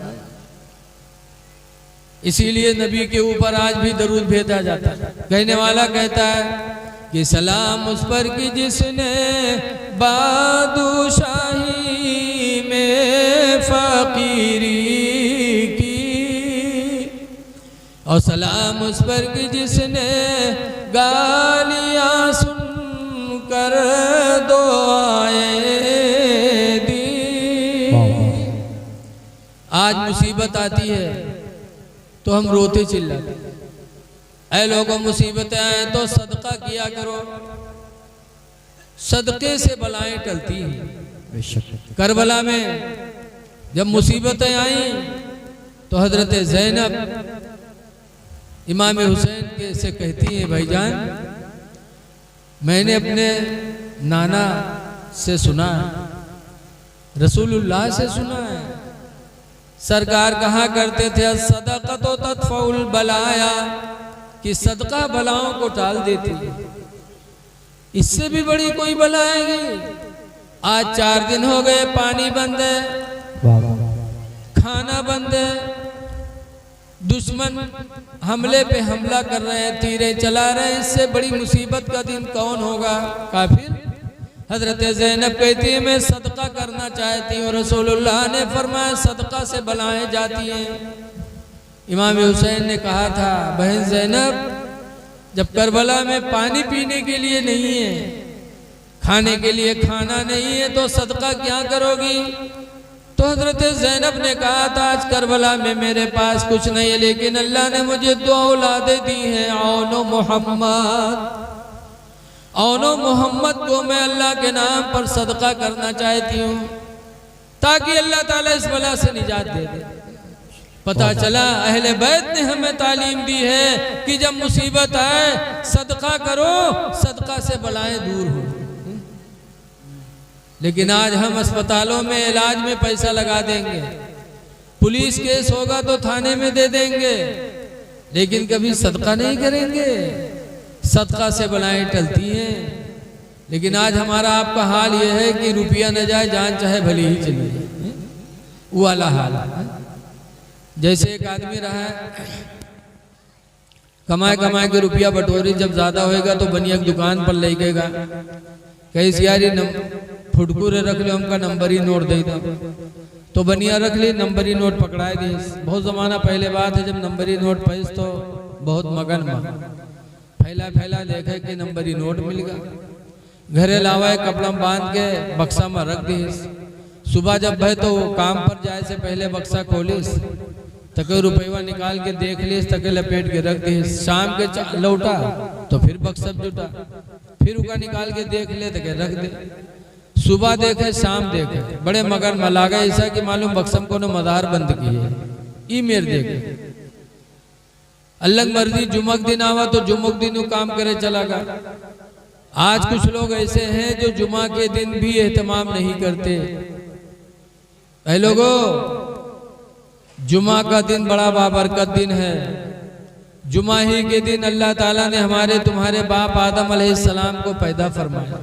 इसीलिए नबी के ऊपर आज भी दरूद भेजा जाता है। कहने वाला कहता है कि सलाम उस पर कि जिसने बादशाही में फकीरी की, और सलाम उस पर कि जिसने गालियां सुनकर दुआएं दी। आज मुसीबत आती है तो हम रोते चिल्लाते। ऐ लोगों, मुसीबतें आए तो सदका किया करो, सदके से बलाएं टलती हैं। करबला में जब मुसीबतें आई तो हजरत ज़ैनब इमाम हुसैन के से कहती हैं भाईजान, मैंने अपने नाना से सुना, रसूलुल्लाह से सुना है, सरकार कहा करते थे सदक़तो तदफ़उल बलाया, कि सदका बलाओं को टाल देती है। इससे भी बड़ी कोई बला आएगी? आज 4 दिन हो गए पानी बंद है, खाना बंद है, दुश्मन हमले पे हमला कर रहे हैं, तीरें चला रहे हैं। इससे बड़ी मुसीबत का दिन कौन होगा? काफिर। हजरत ज़ैनब कहती है मैं सदका करना चाहती हूँ। रसूलुल्लाह ने फरमाया सदका से बलाएं जाती हैं। इमाम हुसैन ने कहा था बहन ज़ैनब, जब करबला में पानी पीने के लिए नहीं है, खाने के लिए खाना नहीं है, तो सदका क्या करोगी? तो हजरत ज़ैनब ने कहा था आज करबला में मेरे पास कुछ नहीं है, लेकिन अल्लाह ने मुझे 2 औलादें दी हैं, औनो मोहम्मद को मैं अल्लाह के नाम पर सदका करना चाहती हूँ, ताकि अल्लाह ताला इस बला से निजात दे दे। पता चला अहले बैत ने हमें तालीम दी है कि जब मुसीबत आए सदका करो, सदका से बलाएं दूर हो। लेकिन आज हम अस्पतालों में इलाज में पैसा लगा देंगे, पुलिस केस होगा तो थाने में दे देंगे, लेकिन कभी सदका नहीं करेंगे। सदका से बलाएं टलती हैं। लेकिन आज हमारा आपका हाल यह है कि रुपया न जाए जान चाहे भले ही चली जाए, वो वाला हाल है। जैसे एक आदमी रहा है, कमाए कमाए के रुपया बटोरी, जब ज्यादा होएगा तो बनिया की दुकान पर ले गएगा, कहीं सियारी फुटकुरे रख लो, हमका नंबरी नोट दे दो, तो बनिया रख ली, नंबरी नोट पकड़ाए दी। बहुत जमाना पहले बात है, जब नंबरी नोट पैस तो बहुत मगन फैला फैला देखे कि नंबरी नोट मिल गया। घरे लावाए कपड़ा बांध के बक्सा में रख दी। सुबह जब भय तो काम पर जाए से पहले बक्सा खोलिस, तके रुपया निकाल के देख लीस, तके लपेट के रख दी। शाम के लौटा तो फिर बक्सा जुटा, फिर उका निकाल के देख ले तके रख दे। सुबह देखे शाम देखे, बड़े मगर मलागा ऐसा कि मालूम बक्सम को न मदार बंद किए। ई मेर देखे अल्लाह मर्जी जुमक दिन आवा तो जुमक दिन काम करे चला गा। आज कुछ लोग ऐसे हैं जो जुमा के दिन भी एहतमाम नहीं करते। ऐ लोगों, जुमा का दिन बड़ा बाबरकत दिन है। जुमा ही के दिन अल्लाह ताला ने हमारे तुम्हारे बाप आदम अलैहिस्सलाम को पैदा फरमाया।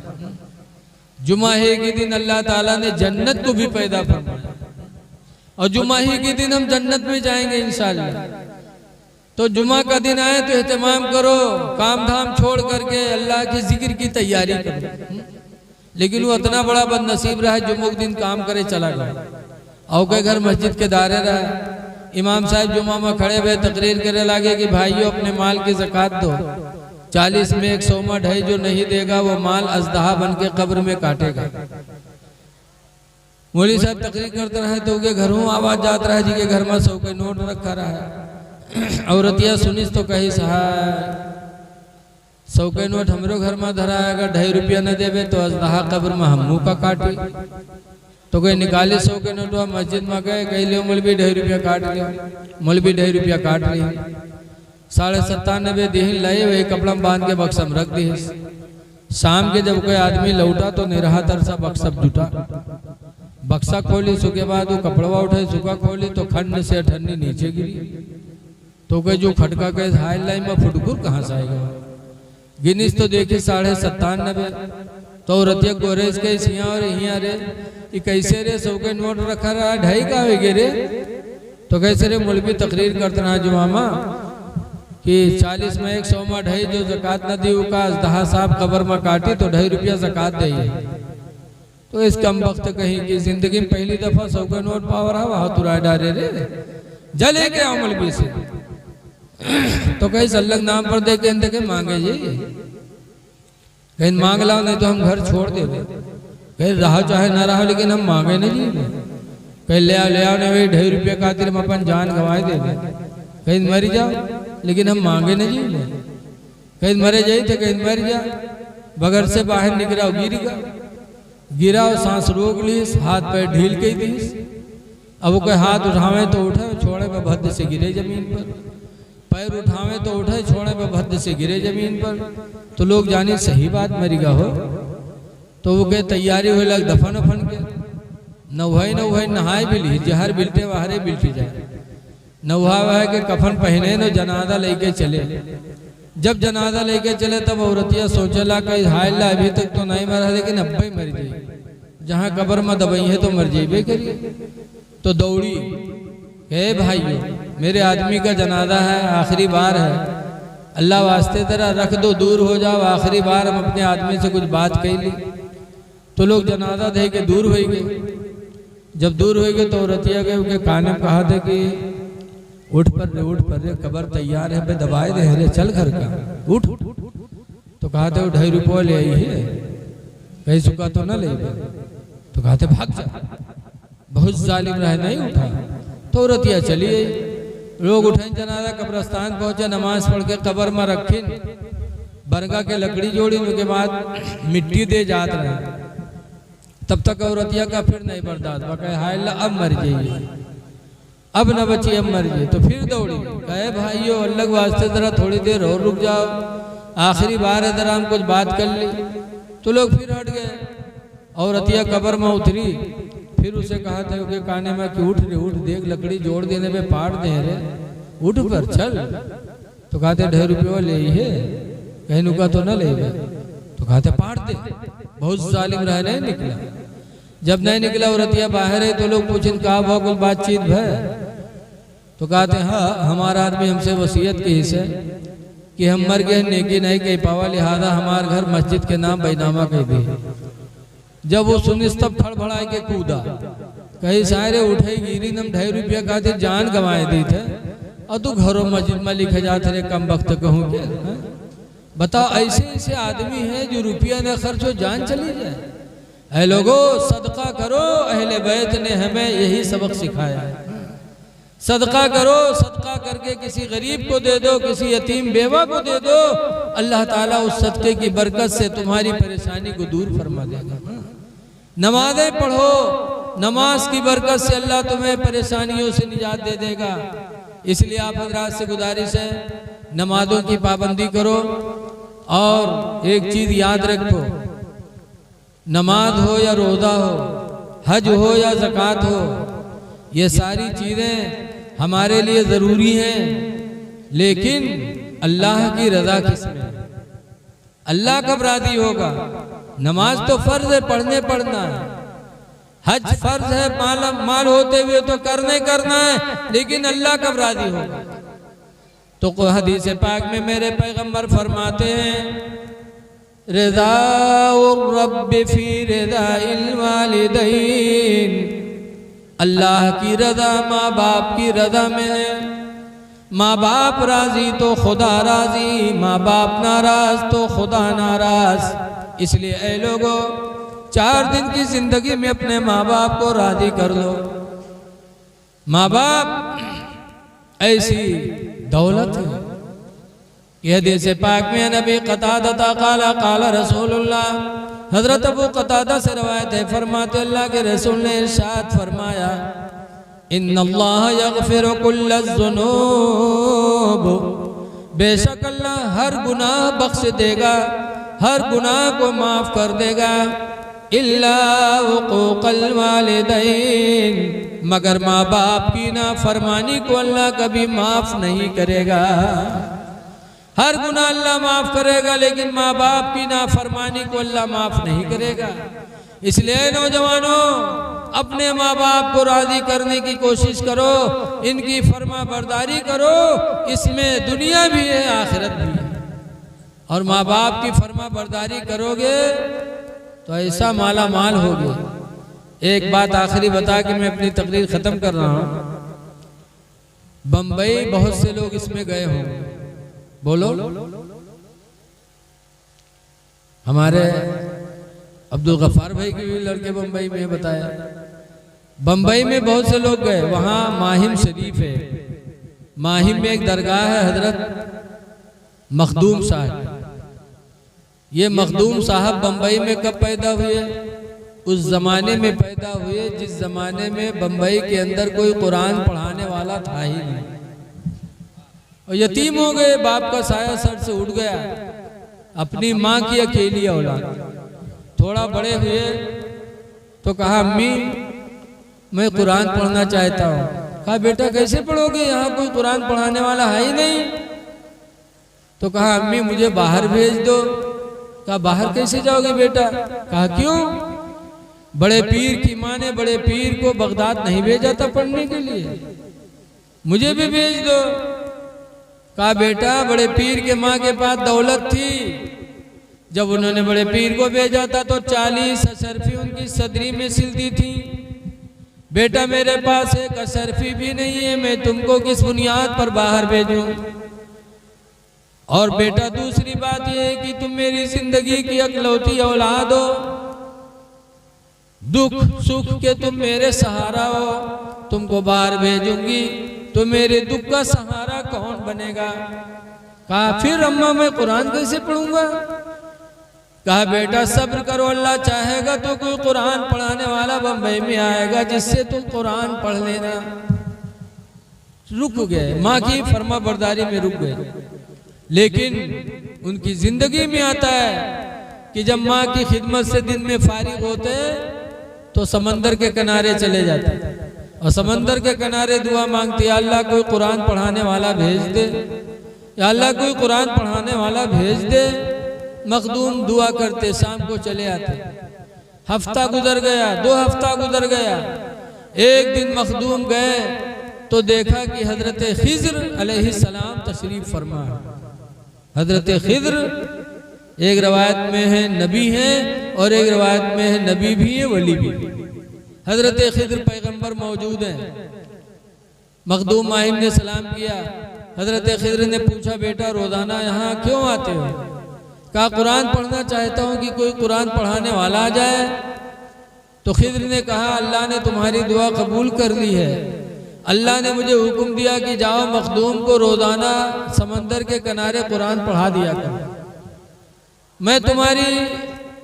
जुमा ही के दिन अल्लाह ताला ने जन्नत को भी पैदा फरमाया, और जुमा ही के दिन हम जन्नत में जाएंगे इंशाअल्लाह। तो जुमा का दिन आए तो एहतमाम करो, काम धाम छोड़ करके अल्लाह के जिक्र की तैयारी करो। लेकिन वो इतना बड़ा बदनसीब रहा जुम्मे दिन काम करे चला गया, और के घर मस्जिद के दायरे रहा। इमाम साहब जुमा में खड़े हुए तकरीर करे लगे कि भाइयों अपने माल की ज़कात दो, 40 में 100 में ढाई जो नहीं देगा वो माल अजदहा बन के कब्र में काटेगा। मौलवी साहब तकरीर करते रहे तो उनके घरों आवाज जाता रहा जी के घर में 100 के नोट रखा रहा है। औरतिया सुनिस तो कही सहाय 100 के नोट हमरो घर में धरा है, अगर 2.5 रुपया न देवे तो अजदहा कब्र में हम का काटी। तो कोई निकाले 100 के नोट मस्जिद में गए, कही लियो मौलवी 2.5 रुपया काट लियो, मौलवी 2.5 रुपया काट ली। 97.5 दिन लाई, वही कपड़ा बांध के बक्सा में रख दी। शाम के जब कोई आदमी लौटा तो निरहा तरसा बक्सा जुटा, बक्सा खोली, सुके बाद वो कपड़वा उठाई, सुखा खोली तो खंड से अठन्नी नीचे गिरी। तो कहे जो खटका के हाई लाइन में फुटकुर कहाँ से आएगा। गिनीस तो देखी 97.5। तो रतिया गोरेज के सिया और हिया रे ये कैसे रे 100 के नोट रखा रहा 2.5 का वे रे। तो कैसे रे मौलवी तकरीर करते रहा जुमामा कि 40 में 100 में 2.5 जो ज़कात न दी का अजदहा साहब कब्र में काटी तो 2.5 रुपया ज़कात दे। तो इस कम वक्त कहीं की जिंदगी में पहली दफा 100 के नोट पावर है वहां तुरा डारे रे जले के मौलवी से। तो कहीं सल्लग नाम पर दे के मांगे जी, कहीं मांग लाओ नहीं तो हम घर छोड़ दे, कहीं रहा चाहे ना रहा लेकिन हम मांगे नहीं जी। कहीं ले आओ नहीं वही 2.5 रुपया खातिर हम अपन जान गंवाए दे, कहीं मर जाओ लेकिन हम मांगे नहीं जी। कहीं मरे जाए थे कहीं मर जा, बगैर से बाहर निकला गिरा और सांस रोक लीस, हाथ पैर ढील के दीस। अब वो कोई हाथ उठावे तो उठे, छोड़े में भद्द से गिरे जमीन पर, पैर उठावे तो उठे, छोड़े में भद्द से गिरे जमीन पर। तो लोग जाने सही बात मरीगा हो। तो वो कहे तैयारी हुए लग दफन उफन के नौहाई नहाए बिली जहर बिलटे वहारे बिलटी जाए। नौहा वह के कफन पहने न जनाजा लेके चले। जब जनाजा लेके चले तब औरतिया सोचला कि हाय ला अभी तक तो नहीं मरा लेकिन अब ही मर जाए, जहाँ कब्र में दबाई है तो मर जाइए करिए। तो दौड़ी हे भाइयों मेरे आदमी का जनाजा है, आखिरी बार है, अल्लाह वास्ते तेरा रख दो, दूर हो जाओ, आखिरी बार हम अपने आदमी से कुछ बात कह ली। तो लोग जनाजा दे के दूर हो गए। जब दूर हो गए तो औरतिया के उनके कान में कहा था कि उठ पर रे कब्र तैयार है बे दबाए दे रे चल घर का उठ। तो कहा था 2.5 रुपया ले आई है कहीं चुका तो ना ले। तो कहा था भाग जा, बहुत जालिम रहे नहीं उठा। तो औरतिया चली आई। लोग उठे जनाजा कब्रस्तान पहुंचे, नमाज पढ़ के कब्र में रखी, बरगा के लकड़ी जोड़ी, उनके बाद मिट्टी दे जात रहे। तब तक औरतिया का फिर नहीं बर्दाश्त, बकाया हाय अल्लाह अब मर जाइए, अब न बची अब मर जाइए। तो फिर दौड़ी, कहे भाइयों अल्लाह के वास्ते जरा थोड़ी देर और रुक जाओ, आखिरी बार है जरा हम कुछ बात कर ली। तो लोग फिर हट गए। औरतिया कब्र में उतरी, फिर उसे कहा था कि काने में कि उठ रे उठ, देख लकड़ी जोड़ देने पे पाट दे रे, उठ पर चल। तो कहा था 2.5 रुपया ले है कहीं नुका तो न ले। तो कहा था पाट दे, बहुत जालिम रह नहीं निकला। जब नहीं निकला औरतिया बाहर है तो लोग पूछें कहा भाव कुछ बातचीत है। तो कहते हाँ हमारा आदमी हमसे वसीयत की हिस्से कि हम मर गए नेकी नहीं कह पावा, लिहाजा हमारे घर मस्जिद के नाम बैनामा कह दी। जब वो सुनी तब खड़बड़ाए के कूदा, कहीं सारे उठे गिरी नम 2.5 रुपया कहते जान गंवाए दी थे और तू घरों मस्जिद में लिखे जाते रे कम वक्त कहूँ के। बताओ ऐसे ऐसे आदमी है जो रुपया न खर्च हो जान चली जाए। ऐ लोगो सदका करो, अहले बैत ने हमें यही सबक सिखाया है। सदका करो, सदका करके किसी गरीब को दे दो, किसी यतीम बेवा को दे दो, अल्लाह ताला उस सदके की बरकत से तुम्हारी परेशानी को दूर फरमा देगा। नमाजें पढ़ो, नमाज की बरकत से अल्लाह तुम्हें परेशानियों से निजात दे देगा। इसलिए आप हजरात से गुजारिश है नमाजों की पाबंदी करो। और एक चीज याद रखो, नमाज हो या रोज़ा हो, हज हो या ज़कात हो, ये सारी चीज़ें हमारे लिए ज़रूरी हैं, लेकिन अल्लाह की रज़ा किसमें? अल्लाह कब राज़ी होगा? नमाज तो फ़र्ज़ है, पढ़ना है। हज फ़र्ज़ है, माल होते हुए तो करना है, लेकिन अल्लाह कब राज़ी होगा? तो हदीस पाक में मेरे पैगंबर फरमाते हैं रिज़ाउर रब्बि फी रिज़ाइल वालिदैन, अल्लाह की रज़ा माँ बाप की रज़ा में है। माँ बाप राज़ी तो खुदा राज़ी, माँ बाप नाराज़ तो खुदा नाराज़। इसलिए ऐ लोगों 4 दिन की ज़िंदगी में अपने माँ बाप को राज़ी कर लो। माँ बाप ऐसी दौलत है। यह हदीस पाक में नबी क़तादा क़ाला क़ाला रसूलुल्लाह, हज़रत अबू क़तादा से रवायत है, फरमाते अल्लाह के रसूल ने इरशाद फरमाया इन्नल्लाह यग़फ़िरु कुल्ल ज़ुनूब, बेशक अल्लाह हर गुनाह बख्श देगा, हर गुनाह को माफ़ कर देगा, इल्ला हुक़ूक़ल वालिदैन, मगर माँ बाप की नाफरमानी को अल्लाह कभी माफ़ नहीं करेगा। हर गुनाह अल्लाह माफ़ करेगा, लेकिन माँ बाप की नाफरमानी को अल्लाह माफ़ नहीं करेगा। इसलिए नौजवानों अपने माँ बाप को राज़ी करने की कोशिश करो, इनकी फरमा बरदारी करो, इसमें दुनिया भी है आखिरत भी है। और माँ बाप की फरमा बरदारी करोगे तो ऐसा माला माल होगे। एक बात आखिरी बता के मैं अपनी तकरीर ख़त्म कर रहा हूँ। बम्बई बहुत से लोग इसमें गए होंगे, बोलो। हमारे अब्दुल गफ्फार भाई के भी लड़के बम्बई में बताया, बम्बई में बहुत से लोग गए। वहाँ माहिम शरीफ है, माहिम में एक दरगाह है हजरत मखदूम साहब। ये मखदूम साहब बम्बई में कब पैदा हुए? उस ज़माने में पैदा हुए जिस ज़माने में बम्बई के अंदर कोई कुरान पढ़ाने वाला था ही नहीं, और यतीम हो गए, बाप का साया सर से उठ गया, अपनी माँ की अकेली औलाद। थोड़ा बड़े हुए तो कहा अम्मी मैं कुरान पढ़ना चाहता हूँ। कहा बेटा कैसे पढ़ोगे, यहाँ कोई कुरान पढ़ाने वाला है ही नहीं। तो कहा अम्मी मुझे बाहर भेज दो। कहा बाहर कैसे जाओगे बेटा? कहा क्यों? बड़े पीर की माँ ने बड़े पीर को बगदाद नहीं भेजा था पढ़ने के लिए, मुझे भी भेज दो। कहा बेटा बड़े पीर के माँ के पास दौलत थी, जब उन्होंने बड़े पीर को भेजा था तो 40 अशरफी उनकी सदरी में सिलती थी। बेटा मेरे पास एक अशरफी भी नहीं है, मैं तुमको किस बुनियाद पर बाहर भेजूं? और बेटा दूसरी बात यह है कि तुम मेरी जिंदगी की अकलौती औलाद हो, दुख सुख के तुम मेरे सहारा हो, तुमको बाहर भेजूंगी तो मेरे दुख का सहारा कौन बनेगा? कहा फिर अम्मा मैं कुरान कैसे पढ़ूंगा? कहा बेटा सब्र करो, अल्लाह चाहेगा तो कोई कुरान पढ़ाने वाला बम्बई में आएगा जिससे तुम कुरान पढ़ लेना। रुक गए, माँ की फर्मा बरदारी में रुक गए। लेकिन उनकी जिंदगी में आता है कि जब माँ की खिदमत से दिन में फारिग होते तो समंदर के किनारे चले जाते और समंदर के किनारे दुआ मांगते, या अल्लाह कोई कुरान पढ़ाने वाला भेज दे, या अल्लाह कोई कुरान पढ़ाने वाला भेज दे। मखदूम दुआ करते, शाम को चले आते। हफ्ता गुजर गया, 2 हफ्ता गुजर गया। एक दिन मखदूम गए तो देखा कि हजरत खिज्र अलैहिस्सलाम तशरीफ फरमा। हजरत खिज्र एक रवायत में है नबी है और एक रवायत में है नबी भी है वली भी। हजरत खिज्र पैगंबर मौजूद हैं। मखदूम माहिम ने सलाम किया। हजरत खिज्र ने पूछा, बेटा रोजाना यहाँ क्यों आते हो? कहा कुरान पढ़ना चाहता हूँ कि कोई कुरान पढ़ाने वाला आ जाए। तो खिज्र ने कहा, अल्लाह ने तुम्हारी दुआ कबूल कर ली है। अल्लाह ने मुझे हुक्म दिया कि जाओ मखदूम को रोजाना समंदर के किनारे कुरान पढ़ा दिया कर। मैं तुम्हारी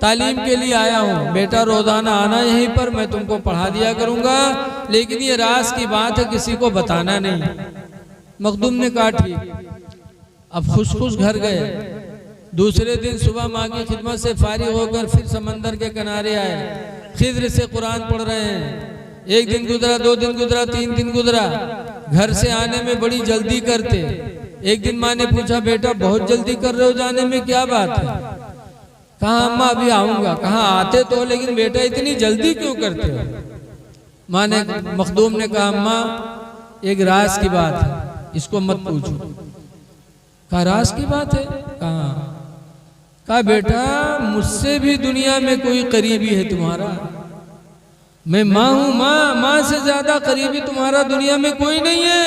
तालीम के लिए आया हूँ, बेटा रोजाना आना यहीं पर, मैं तुमको पढ़ा दिया करूँगा, लेकिन ये राज की बात है, किसी को बताना नहीं। मखदूम ने कहा ठीक। अब खुश खुश घर गए। दूसरे दिन सुबह माँ की खिदमत से फारिग होकर फिर समंदर के किनारे आए। खिज्र से कुरान पढ़ रहे हैं। एक दिन गुजरा, 2 दिन गुजरा, 3 दिन गुजरा। घर से आने में बड़ी जल्दी करते। एक दिन माँ ने पूछा, बेटा बहुत जल्दी कर रहे हो जाने में, क्या बात है? कहा अम्मा अभी आऊंगा। कहा आते तो, लेकिन बेटा इतनी जल्दी क्यों करते हो? माँ ने, मखदूम ने कहा अम्मा एक राज की बात है, इसको मत पूछो। कहा राज की बात है? कहा बेटा मुझसे भी दुनिया में कोई करीबी है तुम्हारा? मैं माँ हूं, माँ से ज्यादा करीबी तुम्हारा दुनिया में कोई नहीं है।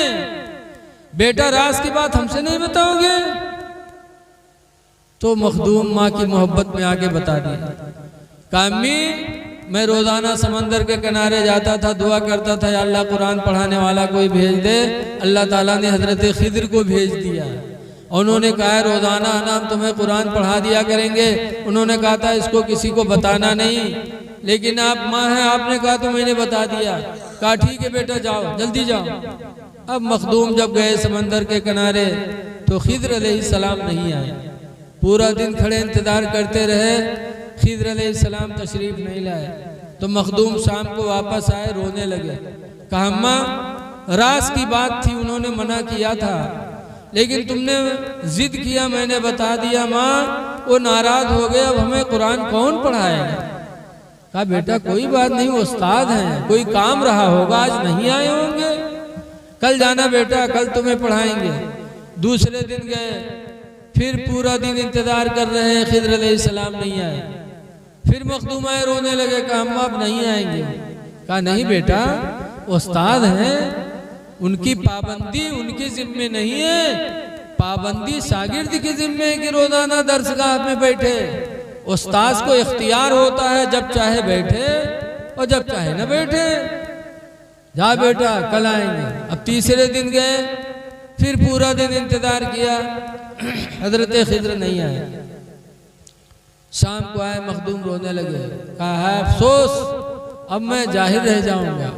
बेटा राज की बात हमसे नहीं बताओगे? तो मखदूम माँ की मोहब्बत में आके बता दिया। कहा अम्मी मैं रोजाना समंदर के किनारे जाता था, दुआ करता था, या अल्लाह कुरान पढ़ाने वाला कोई भेज दे। अल्लाह ताला ने हजरत खिज्र को भेज दिया। उन्होंने कहा रोजाना आना, हम तुम्हें कुरान पढ़ा दिया करेंगे। उन्होंने कहा था इसको किसी को बताना नहीं, लेकिन आप माँ हैं, आपने कहा तो मैंने बता दिया। कहा ठीक है बेटा जाओ, जल्दी जाओ। अब मखदूम जब गए समंदर के किनारे तो खिज्र अलैहिस्सलाम नहीं आए। पूरा दिन खड़े इंतजार करते रहे, खिज्र अलैहिस्सलाम तशरीफ नहीं लाए। तो मखदूम शाम को वापस आए, रोने लगे। कहा अम्मा राज की बात थी, उन्होंने मना किया था, लेकिन तुमने जिद किया, मैंने बता दिया। माँ वो नाराज हो गए, अब हमें कुरान कौन पढ़ाएगा? कहा बेटा कोई बात नहीं, उस्ताद हैं, कोई काम रहा होगा, आज नहीं आए होंगे, कल जाना बेटा, कल तुम्हें पढ़ाएंगे। दूसरे दिन गए, फिर पूरा दिन इंतजार कर रहे हैं, खिज्र अलैहिस्सलाम नहीं आए। फिर मखदूम आए, रोने लगे। कहा अम्मा अब नहीं आएंगे। कहा नहीं बेटा उस्ताद हैं, उनकी पाबंदी उनके जिम्मे नहीं है, पाबंदी शागिर्द के जिम्मे है कि रोजाना दर्सगाह में बैठे। उस्ताद को इख्तियार होता है, जब चाहे बैठे और जब चाहे न बैठे। जा बेटा कल आएंगे। अब तीसरे दिन गए, फिर पूरा दिन इंतजार किया, हजरत खिज्र नहीं आए। शाम को आए, मखदूम रोने लगे। कहा है अफसोस, अब मैं जाहिर रह जाऊंगा,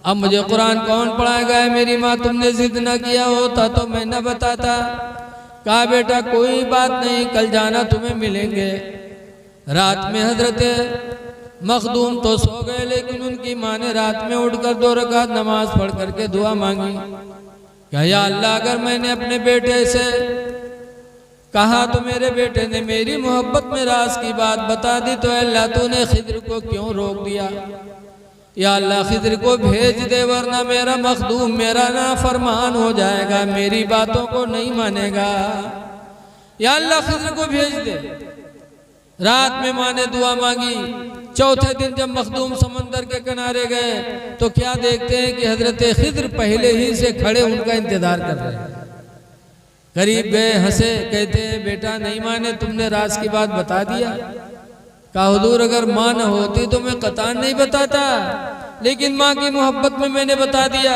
अब मुझे कुरान कौन पढ़ाएगा? मेरी माँ तुमने जिद न किया होता तो मैं न बताता। कहा बेटा कोई बात नहीं, कल जाना, तुम्हें मिलेंगे। रात में हजरत मखदूम तो सो गए, लेकिन उनकी माँ ने रात में उठकर 2 रकात नमाज पढ़ करके दुआ मांगी। कहा या अल्लाह अगर मैंने अपने बेटे से कहा तो मेरे बेटे ने मेरी मोहब्बत में राज की बात बता दी, तो अल्लाह तूने खिज्र को क्यों रोक दिया? या अल्लाह खिज्र को भेज दे, वरना मेरा मखदूम मेरा नाफरमान हो जाएगा, मेरी बातों को नहीं मानेगा। या अल्लाह खिज्र को भेज दे। रात में माँ ने दुआ मांगी। चौथे दिन जब मखदूम समंदर के किनारे गए तो क्या देखते हैं कि हजरत खिद्र पहले ही से खड़े उनका इंतजार कर रहे हैं। करीब गए, हंसे, कहते हैं बेटा नहीं माने, तुमने राज की बात बता दिया। कहा हुजूर अगर माँ न होती तो मैं कतान नहीं बताता, लेकिन माँ की मोहब्बत में मैंने बता दिया।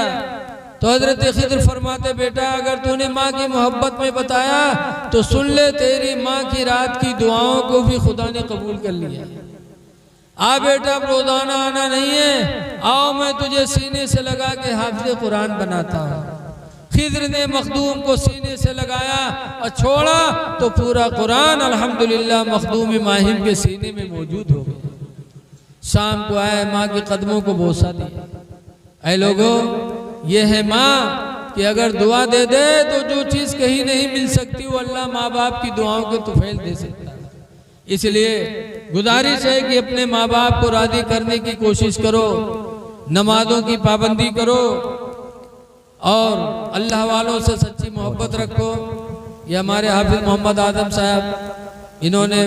तो हजरत खिद्र फरमाते बेटा अगर तूने माँ की मोहब्बत में बताया तो सुन ले, तेरी माँ की रात की दुआओं को भी खुदा ने कबूल कर लिया। आ बेटा अब रोजाना आना नहीं है, आओ मैं तुझे सीने से लगा के हाफिज़ कुरान बनाता हूँ। खिद्र ने मखदूम को सीने से लगाया और छोड़ा तो पूरा कुरान अल्हम्दुलिल्लाह मखदूम माहिम के सीने में मौजूद हो गया। शाम को आए, माँ के कदमों को बोसा दिया। ऐ लोगों, ये है माँ कि अगर दुआ दे दे तो जो चीज़ कहीं नहीं मिल सकती वो अल्लाह माँ बाप की दुआओं के तुफैल दे सकता है। इसलिए गुजारिश है कि अपने माँ बाप को राज़ी करने की कोशिश करो, नमाजों की पाबंदी करो और अल्लाह वालों से सच्ची मोहब्बत रखो। ये हमारे हाफिज़ मोहम्मद आदम साहब, इन्होंने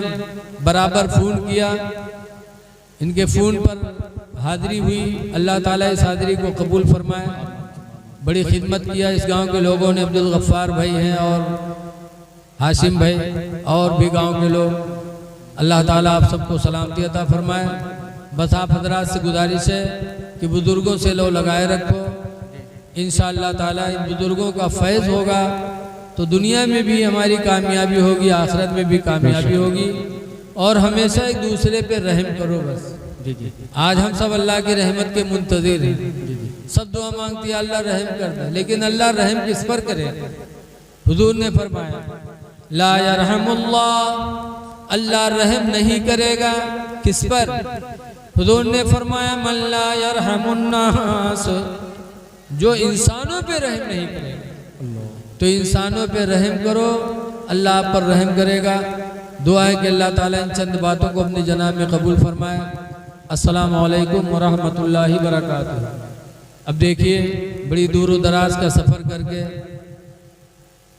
बराबर फ़ोन किया, इनके फ़ोन पर हाज़िरी हुई। अल्लाह ताला इस हाज़िरी को कबूल फरमाए। बड़ी खिदमत किया इस गांव के लोगों ने। अब्दुल गफ्फार भाई हैं और हाशिम भाई और भी गांव के लोग। अल्लाह ताला आप सबको सलामती अता फरमाए। बस आप हजरात से गुजारिश है कि बुज़ुर्गों से लो लगाए रखो। इंशाअल्लाह ताला इन बुज़ुर्गों का फैज़ होगा तो दुनिया में भी हमारी कामयाबी होगी, आखिरत में भी कामयाबी होगी। और हमेशा एक दूसरे पे रहम करो। बस आज हम सब अल्लाह की रहमत के मुंतज़िर हैं। सब दुआ मांगती है अल्लाह रहम कर दे, लेकिन अल्लाह रहम किस पर करे? हुजूर ने फरमाया ला यरहमुल्लाह, अल्लाह रहम नहीं करेगा। किस पर? हुजूर ने फरमाया मन ला यरहमुन्नास, जो इंसानों पे रहम नहीं करेगा। तो इंसानों पे रहम करो, अल्लाह आप पर रहम करेगा। दुआ है कि अल्लाह ताला इन चंद बातों को अपनी जनाब में कबूल फरमाए। अस्सलामु अलैकुम वरहमतुल्लाहि वबरकातुहू। अब देखिए, बड़ी दूर दराज का सफ़र करके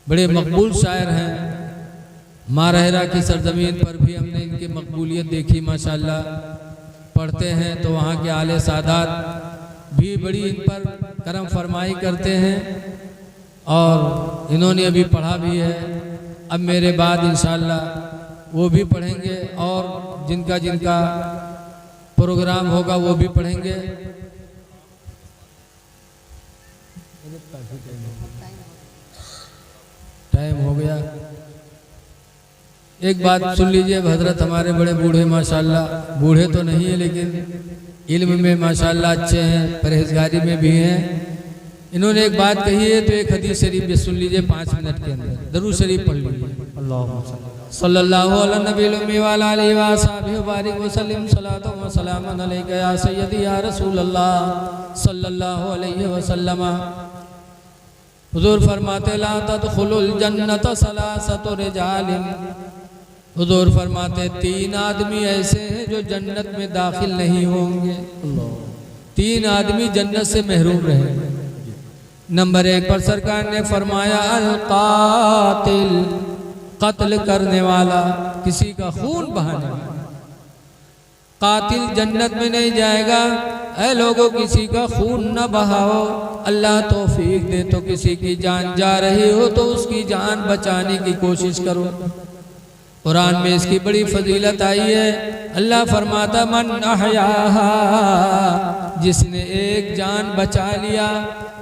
बड़े मकबूल शायर हैं। मारहरा की सरजमीन पर भी हमने इनकी मकबूलियत देखी माशाअल्लाह। पढ़ते हैं तो वहाँ के आले सादात भी बड़ी इन पर करम फरमाई करते हैं और इन्होंने अभी पढ़ा भी है। अब मेरे बाद इंशाअल्लाह वो भी पढ़ेंगे और जिनका जिनका प्रोग्राम होगा वो भी पढ़ेंगे। टाइम हो गया। एक बात सुन लीजिए, हजरत हमारे बड़े बूढ़े माशाअल्लाह, बूढ़े तो नहीं है लेकिन इल्म में माशाअल्लाह अच्छे हैं, परहेजगारी में भी हैं। इन्होंने एक बात कही है तो एक हदीस शरीफ भी सुन लीजिए 5 मिनट के अंदर। दरूद शरीफ पढ़ लीजिए। सल्लल्लाहु अलैहि नबील उम्मी व अला आलिहि व असहाबिहि बारिक व सल्लिम सलातो व सलामन अलैका या सय्यदी या रसूल अल्लाह सल्लल्लाहु अलैहि वसल्लम। हुजूर फरमाते ला तदखुलुल जन्नत सलासतु रिजालिन। हुजूर फरमाते 3 आदमी ऐसे हैं जो जन्नत में दाखिल नहीं होंगे। 3 आदमी जन्नत से महरूम रहेंगे। नंबर 1 पर सरकार ने फरमाया अल कातिल, कत्ल करने वाला, किसी का खून बहाने वाला। कातिल जन्नत में नहीं जाएगा। ऐ लोगों, किसी का खून न बहाओ। अल्लाह तौफीक दे तो किसी की जान जा रही हो तो उसकी जान बचाने की कोशिश करो। कुरान में इसकी बड़ी फजीलत आई है। अल्लाह फरमाता मन अहयाहा, जिसने एक जान बचा लिया,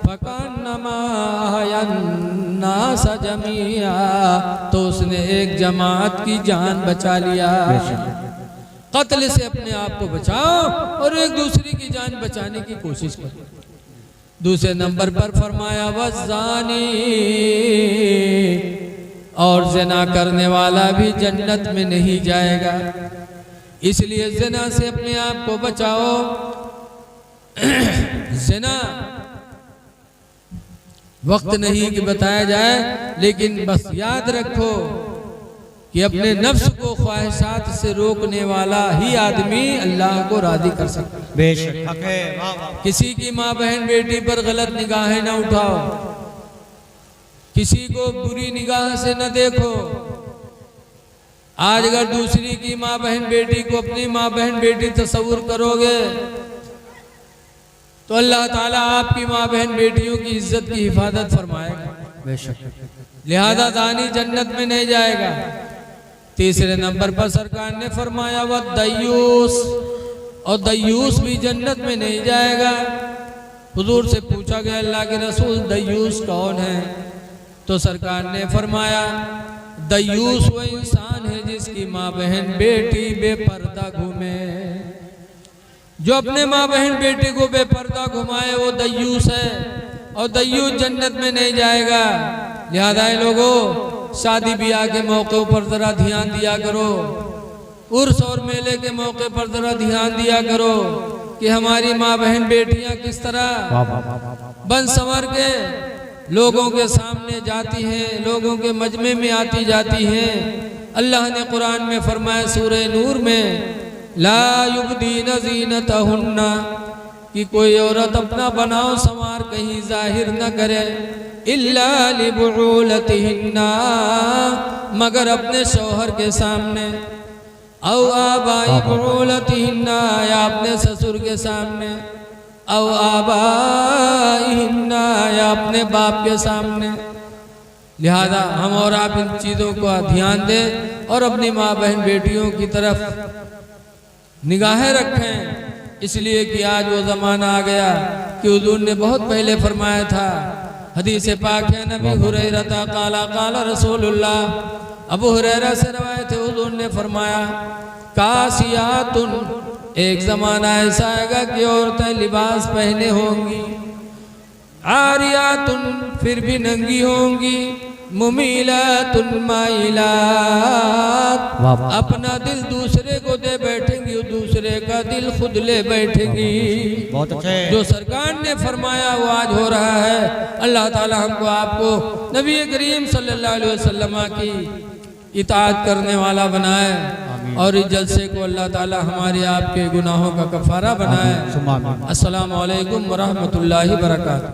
फकन्नमा अहयन्नास जमीआ, तो उसने एक जमात की जान बचा लिया। कत्ल से अपने आप को बचाओ और एक दूसरे की जान बचाने की कोशिश करो। दूसरे नंबर पर फरमाया वज़ानी, और ज़िना करने वाला भी जन्नत में नहीं जाएगा। इसलिए ज़िना से अपने आप को बचाओ। ज़िना वक्त नहीं कि बताया जाए, लेकिन बस याद रखो कि अपने नफ्स को ख्वाहिशात से रोकने वाला ही आदमी अल्लाह को राज़ी कर सकता है। बेशक हक है। वाह वाह। किसी की माँ बहन बेटी पर गलत निगाहें न उठाओ, किसी को बुरी निगाह से न देखो। आज अगर दूसरी की माँ बहन बेटी को अपनी माँ बहन बेटी तस्वुर करोगे तो अल्लाह ताला आपकी माँ बहन बेटियों की इज्जत की हिफाजत फरमाएगा, बेशक। लिहाजा दानी जन्नत में नहीं जाएगा। तीसरे नंबर पर सरकार ने फरमाया वह दयूस, और दयूस भी जन्नत में नहीं जाएगा। हुजूर से पूछा गया अल्लाह के रसूल दयूस कौन है? तो सरकार ने फरमाया दयूस वो इंसान है जिसकी माँ बहन बेटी बेपर्दा घूमे। जो अपने माँ बहन बेटी को बेपर्दा घुमाए वो दयूस है, और दयूस जन्नत में नहीं जाएगा। लिहाजा लोगों शादी ब्याह के मौके पर जरा ध्यान दिया करो, उर्स और मेले के मौके पर जरा ध्यान दिया करो कि हमारी माँ बहन बेटियां किस तरह बन संवर के लोगों के सामने जाती हैं, लोगों के मजमे में आती जाती हैं। अल्लाह ने कुरान में फरमाया सूरह नूर में ला युबदीन ज़ीनतहुन्ना, कि कोई औरत अपना बनाव संवार कहीं जाहिर न करे, इल्ला लिबुलतिहिन्ना, मगर अपने शौहर के सामने, औ आबाई बुलतिहिन्ना, या अपने ससुर के सामने, औ आबाइहिन्ना, या अपने बाप के सामने। लिहाजा हम और आप इन चीज़ों को ध्यान दें और अपनी माँ बहन बेटियों की तरफ निगाहें रखें, इसलिए कि आज वो ज़माना आ गया कि हुजूर ने बहुत पहले फरमाया था, हदीस पाक है नबी हुरैरा काला काला रसूलुल्लाह, अबू हुरैरा से रवायत है हुजूर ने फरमाया कासियातुन, एक ज़माना ऐसा आएगा कि औरतें लिबास पहने होंगी, आरियातुन, फिर भी नंगी होंगी, मुमीलातुन माइलात, अपना दिल दूसरे को दे बैठेंगी, दूसरे का दिल खुद ले बैठेंगी। बहुत अच्छे। जो सरकार ने फरमाया वो आज हो रहा है। अल्लाह ताला हमको आपको नबी करीम सल्लल्लाहु अलैहि वसल्लम की इताअत करने वाला बनाए, और इस जलसे को अल्लाह ताला हमारे आपके गुनाहों का कफारा बनाए। अस्सलामु अलैकुम व रहमतुल्लाहि व बरकातहू।